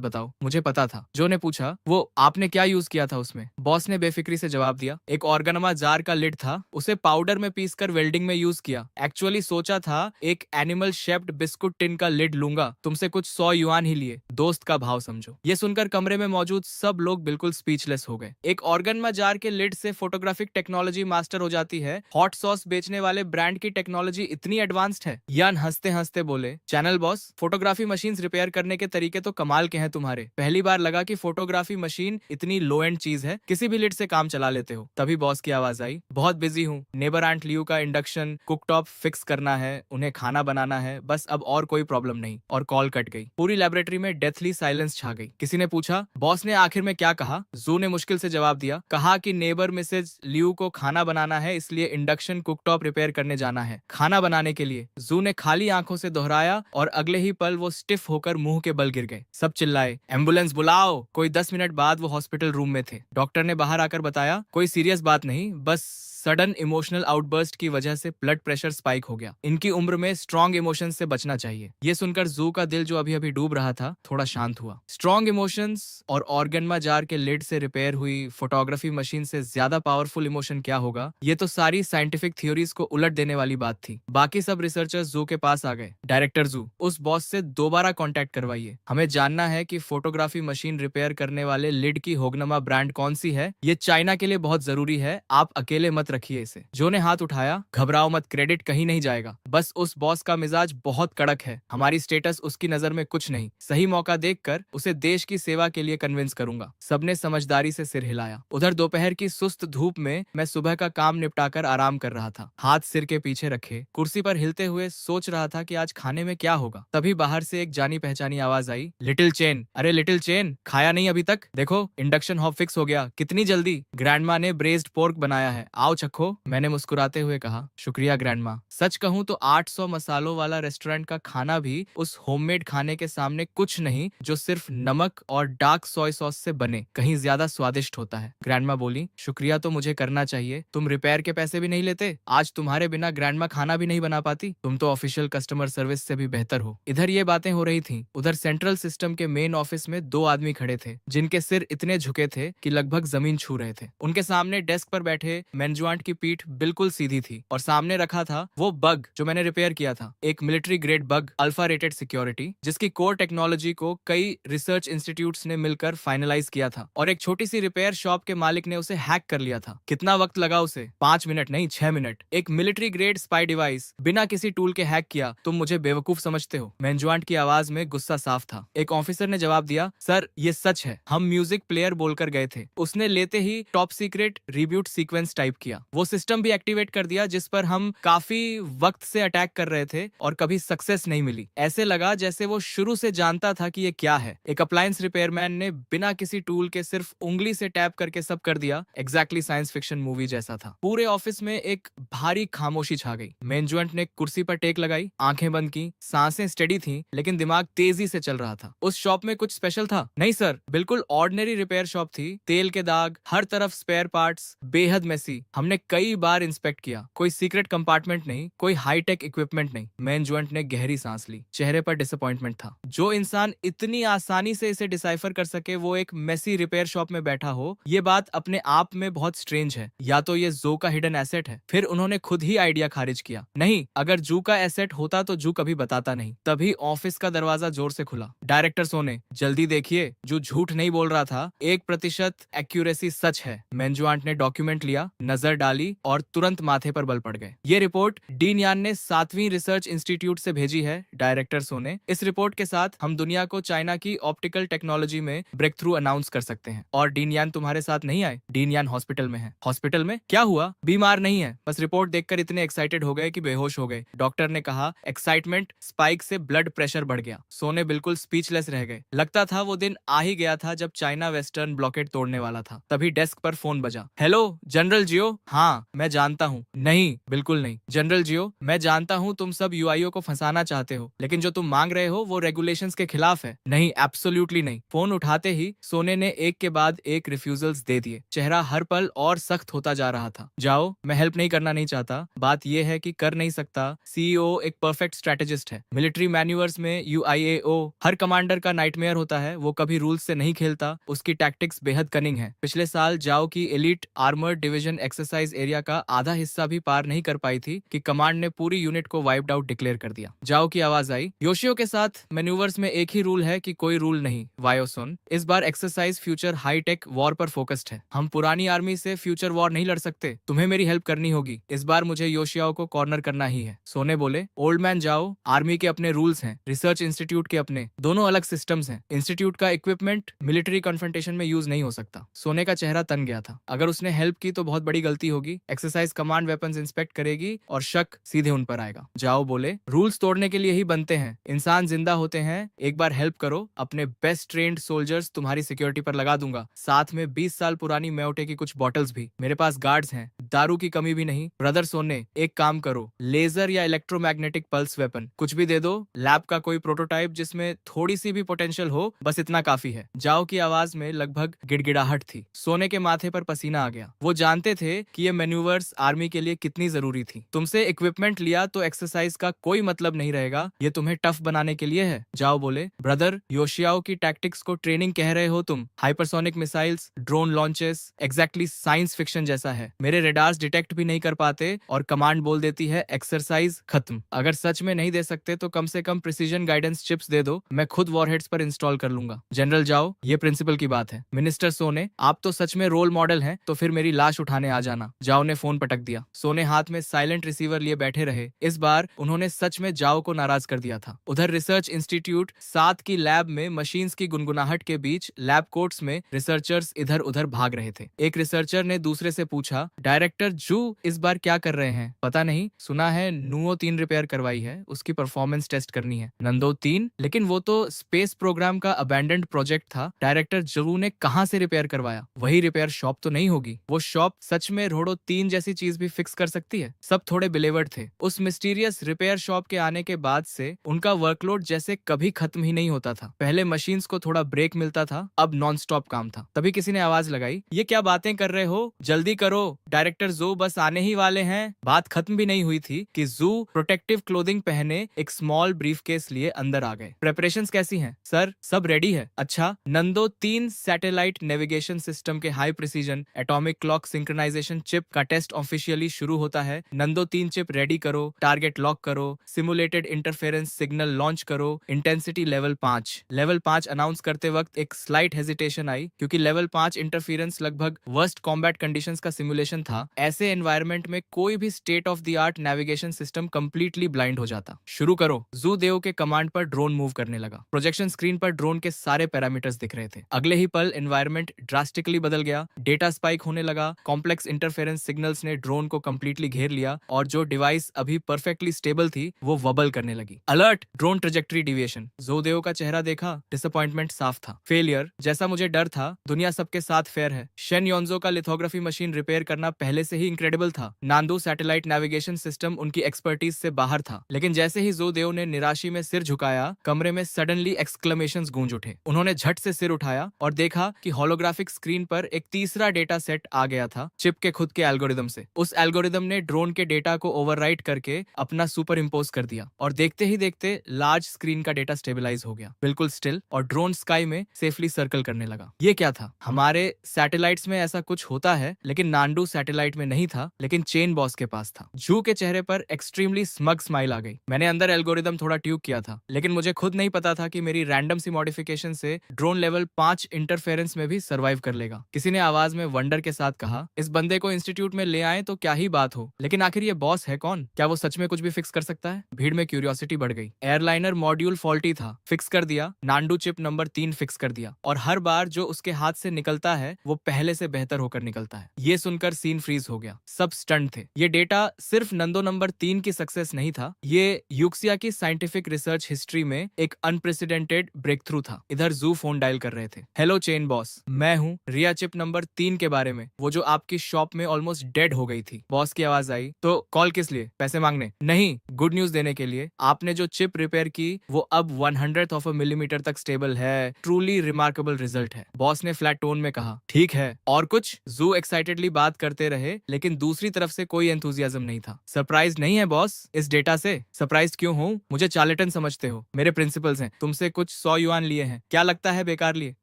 बताओ, मुझे पता था। जो ने पूछा। वो आपने क्या यूज किया था उसमें? बॉस ने बेफिक्री से जवाब दिया। एक ऑर्गेनमा जार का लिड था, उसे पाउडर में पीसकर वेल्डिंग में यूज किया। एक्चुअली सोचा था एक एनिमल शेप्ड बिस्कुट टिन का लिड लूंगा, तुमसे कुछ 100 युआन ही लिए। दोस्त का भाव समझो। ये सुनकर कमरे में मौजूद सब लोग बिल्कुल स्पीचलेस हो गए। एक ऑर्गेनमा जार के लिड से फोटोग्राफिक टेक्नोलॉजी मास्टर हो जाती है। हॉट सॉस बेचने वाले ब्रांड की टेक्नोलॉजी इतनी एडवांस्ड है। यान हंसते हंसते बोले। Channel boss, photography machine repair करने के तरीके तो कमाल के हैं तुम्हारे। पहली बार लगा कि फोटोग्राफी मशीन इतनी लो एंड चीज है, किसी भी लिड से काम चला लेते हो। तभी बॉस की आवाज आई। बहुत बिजी हूँ, नेबर आंट लियू का इंडक्शन कुकटॉप फिक्स करना है, उन्हें खाना बनाना है, बस अब और कोई प्रॉब्लम नहीं। और कॉल कट गई। पूरी लैबोरेटरी में डेथली साइलेंस छा गई। किसी ने पूछा, बॉस ने आखिर में क्या कहा? जू ने मुश्किल से जवाब दिया। कहा कि नेबर मिसेज लियू को खाना बनाना है, इसलिए इंडक्शन कुकटॉप रिपेयर करने जाना है। खाना बनाने के लिए? जू ने खाली आंखों से दोहराया और अगले ही पल वो स्टिफ होकर मुंह के बल गिर गए। सब चिल्लाए, एम्बुलेंस बुलाओ। कोई 10 मिनट बाद वो हॉस्पिटल रूम में थे। डॉक्टर ने बाहर आकर बताया, कोई सीरियस बात नहीं, बस सडन इमोशनल आउटबर्स्ट की वजह से ब्लड प्रेशर स्पाइक हो गया। इनकी उम्र में स्ट्रॉन्ग इमोशंस से बचना चाहिए। ये सुनकर जू का दिल जो अभी अभी डूब रहा था, थोड़ा शांत हुआ। स्ट्रॉन्ग इमोशंस और ऑर्गेनमा जार के लिड से रिपेयर हुई फोटोग्राफी मशीन से ज्यादा पावरफुल इमोशन क्या होगा? ये तो सारी साइंटिफिक थ्योरीज को उलट देने वाली बात थी। बाकी सब रिसर्चर्स जू के पास आ गए। डायरेक्टर जू, उस बॉस से दोबारा कॉन्टेक्ट करवाइए। हमें जानना है कि फोटोग्राफी मशीन रिपेयर करने वाले लिड की होगनमा ब्रांड कौन सी है। ये चाइना के लिए बहुत जरूरी है, आप अकेले मत रखिए इसे। जो ने हाथ उठाया। घबराओ मत, क्रेडिट कहीं नहीं जाएगा। बस उस बॉस का मिजाज बहुत कड़क है, हमारी स्टेटस उसकी नजर में कुछ नहीं। सही मौका देखकर उसे देश की सेवा के लिए कन्विंस करूंगा। सबने समझदारी से सिर हिलाया। उधर दोपहर की सुस्त धूप में मैं सुबह का काम निपटाकर आराम कर रहा था, हाथ सिर के पीछे रखे, कुर्सी पर हिलते हुए सोच रहा था कि आज खाने में क्या होगा। तभी बाहर से एक जानी पहचानी आवाज आई। Little Chen. अरे लिटिल चेन, खाया नहीं अभी तक? देखो इंडक्शन हॉब फिक्स हो गया। कितनी जल्दी? ग्रैंडमा ने ब्रेस्ड पोर्क बनाया है, आओ चखो, मैंने मुस्कुराते हुए कहा। शुक्रिया ग्रैंडमा। सच कहूँ तो 800 मसालों वाला रेस्टोरेंट का खाना भी उस होममेड खाने के सामने कुछ नहीं जो सिर्फ नमक और डार्क सोय सॉस से बने, कहीं ज्यादा स्वादिष्ट होता है। ग्रैंडमा बोली, शुक्रिया तो मुझे करना चाहिए, तुम रिपेयर के पैसे भी नहीं लेते। आज तुम्हारे बिना ग्रैंडमा खाना भी नहीं बना पाती। तुम तो ऑफिशियल कस्टमर सर्विस से भी बेहतर हो। इधर ये बातें हो रही थी, उधर सेंट्रल सिस्टम के मेन ऑफिस में 2 आदमी खड़े थे जिनके सिर इतने झुके थे कि लगभग जमीन छू रहे थे। उनके सामने डेस्क पर बैठे मैनेजमेंट की पीठ बिल्कुल सीधी थी और सामने रखा था वो बग जो मैंने रिपेयर किया था, एक military grade bug, alpha rated security, जिसकी कोर टेक्नोलॉजी को कई रिसर्च इंस्टीट्यूट्स ने मिलकर फाइनलाइज किया था और एक छोटी सी रिपेयर शॉप के मालिक ने उसे हैक कर लिया था। कितना वक्त लगा उसे? 5 मिनट नहीं, 6 मिनट। एक मिलिट्री ग्रेड स्पाई डिवाइस बिना किसी टूल के हैक किया, तुम मुझे बेवकूफ समझते हो? मैनेजमेंट की आवाज में गुस्सा साफ था। एक ऑफिसर ने जवाब दिया, सर ये सच है, हम म्यूजिक प्लेयर बोलकर गए थे, उसने लेते ही top secret reboot sequence type किया, वो सिस्टम भी एक्टिवेट कर दिया जिस पर हम काफी वक्त से अटैक कर रहे थे और कभी सक्सेस नहीं मिली। ऐसे लगा जैसे वो शुरू से जानता था कि ये क्या है। एक अप्लायंस रिपेयरमैन ने बिना किसी टूल के सिर्फ उंगली से टैप करके सब कर दिया। एग्जैक्टली साइंस फिक्शन मूवी जैसा था। पूरे ऑफिस में एक भारी खामोशी छा गई। मैनेजमेंट ने कुर्सी पर टेक लगाई, आंखें बंद की, सांसें स्टेडी थी लेकिन दिमाग तेजी से चल रहा था। उस शॉप में कुछ स्पेशल था? नहीं सर, बिल्कुल ऑर्डिनरी रिपेयर शॉप थी। तेल के दाग, हर तरफ स्पेयर पार्ट्स, बेहद मेसी। हमने कई बार इंस्पेक्ट किया, कोई सीक्रेट कंपार्टमेंट नहीं, कोई हाईटेक इक्विपमेंट नहीं। मैनेजमेंट ने गहरी सांस ली, चेहरे पर डिसअपॉइंटमेंट था। जो इंसान इतनी आसानी से इसे डिसाइफर कर सके वो एक मेसी रिपेयर शॉप में बैठा हो, ये बात अपने आप में बहुत स्ट्रेंज है। या तो ये जू का हिडन एसेट है। फिर उन्होंने खुद ही आइडिया खारिज किया, नहीं, अगर जू का एसेट होता तो जू कभी बताता नहीं। तभी ऑफिस का दरवाजा जोर से खुला। डायरेक्टर सोने, जल्दी देखिए, जो झूठ नहीं बोल रहा था, 1% एक्यूरेसी सच है। मैनेजमेंट ने डॉक्यूमेंट लिया, नजर डाली और तुरंत माथे पर बल पड़ गए। ये रिपोर्ट डीन यान ने 7वीं रिसर्च इंस्टीट्यूट से भेजी है, डायरेक्टर सोने। इस रिपोर्ट के साथ हम दुनिया को चाइना की ऑप्टिकल टेक्नोलॉजी में ब्रेक थ्रू अनाउंस कर सकते हैं। और डीन यान तुम्हारे साथ नहीं आए? डीन यान हॉस्पिटल में है। हॉस्पिटल में? क्या हुआ? बीमार नहीं है, बस रिपोर्ट देखकर इतने एक्साइटेड हो गए कि बेहोश हो गए। डॉक्टर ने कहा। एक्साइटमेंट स्पाइक से ब्लड प्रेशर बढ़ गया। सोने बिल्कुल स्पीचलेस रह गए। लगता था वो दिन आ ही गया था जब चाइना वेस्टर्न ब्लॉकेट तोड़ने वाला था। तभी डेस्क पर फोन बजा। हेलो जनरल जियो। हाँ मैं जानता हूँ। नहीं, बिल्कुल नहीं जनरल जियो, मैं जानता हूँ तुम सब यूआईओ को फंसाना चाहते हो, लेकिन जो तुम मांग रहे हो वो रेगुलेशंस के खिलाफ है। नहीं, एब्सोल्युटली नहीं। फोन उठाते ही सोने ने एक के बाद एक रिफ्यूजल्स दे दिए। चेहरा हर पल और सख्त होता जा रहा था। जाओ, मैं हेल्प नहीं करना नहीं चाहता, बात यह है कि कर नहीं सकता। सीईओ एक परफेक्ट स्ट्रेटेजिस्ट है। मिलिट्री मैन्यूअर्स में यूआईएओ हर कमांडर का नाइटमेयर होता है। वो कभी रूल्स से नहीं खेलता, उसकी टैक्टिक्स बेहद कनिंग है। पिछले साल जाओ की elite armoured division exercise area का आधा हिस्सा भी पार नहीं कर पाई थी कि कमांड ने पूरी यूनिट को वाइप्ड आउट डिक्लेयर कर दिया। जाओ की आवाज आई। योशियो के साथ मैन्यूवर्स में एक ही रूल है कि कोई रूल नहीं। वायो सुन, इस बार एक्सरसाइज फ्यूचर हाईटेक वॉर पर फोकस्ड है। हम पुरानी आर्मी से फ्यूचर वॉर नहीं लड़ सकते, तुम्हें मेरी हेल्प करनी होगी। इस बार मुझे योशियाओ को कॉर्नर करना ही है। सोने बोले, ओल्ड मैन जाओ, आर्मी के अपने रूल्स हैं, रिसर्च इंस्टीट्यूट के अपने, दोनों अलग सिस्टम्स हैं। इंस्टीट्यूट का इक्विपमेंट मिलिट्री कन्फ्रंटेशन में यूज नहीं हो सकता। सोने का चेहरा तन गया था। अगर उसने हेल्प की तो बहुत बड़ी गलती होगी। एक्सरसाइज कमांड वेपन्स इंस्पेक्ट करेगी और शक सीधे उन पर आएगा। जाओ बोले, रूल्स तोड़ने के लिए ही बनते हैं, इंसान जिंदा होते हैं। एक बार हेल्प करो, अपने बेस्ट ट्रेन्ड सोल्जर्स तुम्हारी सिक्योरिटी पर लगा दूंगा, साथ में 20 साल पुरानी म्योटे की कुछ बॉटल्स भी। मेरे पास गार्ड्स हैं, दारू की कमी भी नहीं। ब्रदर सोने, एक काम करो, लेजर या इलेक्ट्रोमैग्नेटिक पल्स वेपन कुछ भी दे दो। लैब का कोई प्रोटोटाइप जिसमें थोड़ी सी भी पोटेंशियल हो, बस इतना काफी है। जाओ की आवाज में लगभग गिड़गिड़ाहट थी। सोने के माथे पर पसीना आ गया। वो जानते थे कि ये मैन्यूवर्स आर्मी के लिए कितनी जरूरी थी। तुमसे इक्विपमेंट लिया तो एक्सरसाइज का कोई मतलब नहीं रहेगा, ये तुम्हें टफ बनाने के लिए है। जाओ बोले, ब्रदर योशियाओ की टैक्टिक्स को ट्रेनिंग कह रहे हो तुम? Hypersonic missiles, drone launches, exactly science fiction जैसा है। मेरे रेडार्स डिटेक्ट भी नहीं कर पाते और कमांड बोल देती है एक्सरसाइज खत्म। अगर सच में नहीं दे सकते तो कम से कम प्रिसीजन गाइडेंस चिप्स दे दो, मैं खुद वॉरहेड्स पर इंस्टॉल कर लूंगा। जनरल जाओ, ये प्रिंसिपल की बात है। मिनिस्टर सोने, आप तो सच में रोल मॉडल हैं, तो फिर मेरी लाश उठाने आ जाना। जाओ ने फोन पटक दिया। सोने हाथ में साइलेंट रिसीवर लिए बैठे रहे। इस बार उन्होंने सच में जाओ को नाराज कर दिया था। उधर रिसर्च इंस्टीट्यूट 7 की लैब में मशीन्स की गुनगुनाहट के बीच लैब कोट्स में रिसर्चर्स इधर उधर भाग रहे थे। एक रिसर्चर ने दूसरे से पूछा, डायरेक्टर जू इस बार क्या कर रहे हैं? पता नहीं, सुना है नुओ 3 रिपेयर करवाई है, उसकी परफॉर्मेंस टेस्ट करनी है। नंदो 3? लेकिन वो तो स्पेस प्रोग्राम का अबैंडन्ड प्रोजेक्ट था। डायरेक्टर जू ने कहां से रिपेयर करवाया? वही रिपेयर शॉप तो नहीं होगी? वो शॉप सच में में रोडो 3 जैसी चीज भी फिक्स कर सकती है। सब थोड़े बिलेवर्ड थे। उस मिस्टीरियस रिपेयर शॉप के आने के बाद से उनका वर्कलोड जैसे कभी खत्म ही नहीं होता था। पहले मशीन्स को थोड़ा ब्रेक मिलता था, अब नॉन स्टॉप काम था। तभी किसी ने आवाज लगाई, ये क्या बातें कर रहे हो, जल्दी करो, डायरेक्टर जू बस आने ही वाले हैं। बात खत्म भी नहीं हुई थी कि जू प्रोटेक्टिव क्लोथिंग पहने एक स्मॉल ब्रीफकेस लिए अंदर आ गए। प्रेपरेशंस कैसी हैं सर? सब रेडी है। अच्छा, नंदो 3 सैटेलाइट नेविगेशन सिस्टम के high precision atomic clock synchronisation chip का टेस्ट ऑफिशियली शुरू होता है। नंदो 3 चिप रेडी करो, टारगेट लॉक करो, सिमुलेटेड इंटरफेरेंस सिग्नल लॉन्च करो, इंटेंसिटी लेवल 5। लेवल 5 अनाउंस करते वक्त एक स्लाइट हेजिटेशन आई क्योंकि लेवल 5 इंटरफेरेंस लगभग वर्स्ट कॉम्बैट कंडीशंस का सिमुलेशन था। ऐसे एनवायरनमेंट में कोई भी state of the art navigation system completely blind हो जाता। शुरू करो। जू देव के कमांड पर ड्रोन मूव करने लगा। प्रोजेक्शन स्क्रीन पर ड्रोन के सारे पैरामीटर्स दिख रहे थे। अगले ही पल एनवायरनमेंट ड्रास्टिकली बदल गया। डेटा स्पाइक होने लगा। कॉम्प्लेक्स इंटरफेरेंस सिग्नल्स ने ड्रोन को कंप्लीटली घेर लिया और जो डिवाइस अभी परफेक्टली स्टेबल थी वो वबल करने लगी। Alert, drone trajectory deviation. जोदेव का चेहरा देखा, डिसअपॉइंटमेंट साफ था। फेलियर, जैसा मुझे डर था। दुनिया सबके साथ फेयर है। शेन योंजो का लिथोग्राफी मशीन रिपेयर करना पहले से ही इनक्रेडिबल था। नांदू सैटेलाइट नेविगेशन सिस्टम उनकी एक्सपर्टीज से बाहर था। लेकिन जैसे ही जोदेव ने निराशी में सिर झुकाया, कमरे में सडनली एक्सक्लेमेशंस गूंज उठे। उन्होंने झट से सिर उठाया और देखा कि होलोग्राफिक स्क्रीन पर एक तीसरा डेटा सेट आ गया था, चिप के खुद के एल्गोरिदम से। उस एल्गोरिदम ने ड्रोन के डेटा को ओवरराइट करके अपना सुपर इम्पोज कर दिया और देखते ही देखते लार्ज स्क्रीन का डेटा स्टेबलाइज हो गया, बिल्कुल स्टिल, और ड्रोन स्काई में सेफली सर्कल करने लगा। ये क्या था? हमारे सैटेलाइट्स में ऐसा कुछ होता है, लेकिन नांडू सैटेलाइट में नहीं था, लेकिन चेन बॉस के पास था। जू के चेहरे पर एक्सट्रीमली स्मग स्माइल आ गई। मैंने अंदर एल्गोरिदम थोड़ा ट्यूक किया था, लेकिन मुझे खुद नहीं पता था कि मेरी रैंडम सी मॉडिफिकेशन से ड्रोन लेवल 5 इंटरफेरेंस में भी सर्वाइव कर लेगा। किसी ने आवाज में वंडर के साथ कहा, इस बंदे को इंस्टीट्यूट में ले आए तो क्या ही बात हो, लेकिन आखिर ये बॉस है कौन? क्या वो सच में कुछ भी फिक्स कर सकता है? भीड़ में क्यूरियोसिटी बढ़ गई। एयरलाइनर मॉड्यूल फॉल्टी था, फिक्स कर दिया। नांडू चिप नंबर 3 फिक्स कर दिया, और हर बार जो उसके हाथ से निकलता है वो पहले से बेहतर होकर निकलता है। ये सुनकर सीन फ्रीज हो गया। सब स्टंट थे। ये डेटा सिर्फ नंदो नंबर 3 की सक्सेस नहीं था, ये यूक्सिया की साइंटिफिक रिसर्च हिस्ट्री में एक अनप्रेसिडेंटेड ब्रेक थ्रू था। इधर जू फोन डायल कर रहे थे। हेलो चेन बॉस, मैं हूँ। रिया चिप नंबर 3 के बारे में, वो जो आपकी शॉप में ऑलमोस्ट डेड हो गई थी। बॉस की आवाज आई, तो कॉल किस लिए? पैसे मांगने? नहीं, गुड न्यूज देने के लिए। आपने जो चिप रिपेयर की वो अब 100th ऑफ अ मिलीमीटर तक स्टेबल है। ट्रूली रिमार्केबल रिजल्ट है। बॉस ने फ्लैट टोन में कहा। ठीक है, और कुछ? जू एक्साइटेडली बात करते रहे, लेकिन दूसरी तरफ से कोई एंथुजियाज्म नहीं था। सरप्राइज नहीं है बॉस इस डेटा से? सरप्राइज क्यों हूँ? मुझे चार्लेटन समझते हो? मेरे प्रिंसिपल्स हैं, तुमसे कुछ 100 युआन लिए हैं। क्या लगता है बेकार लिए?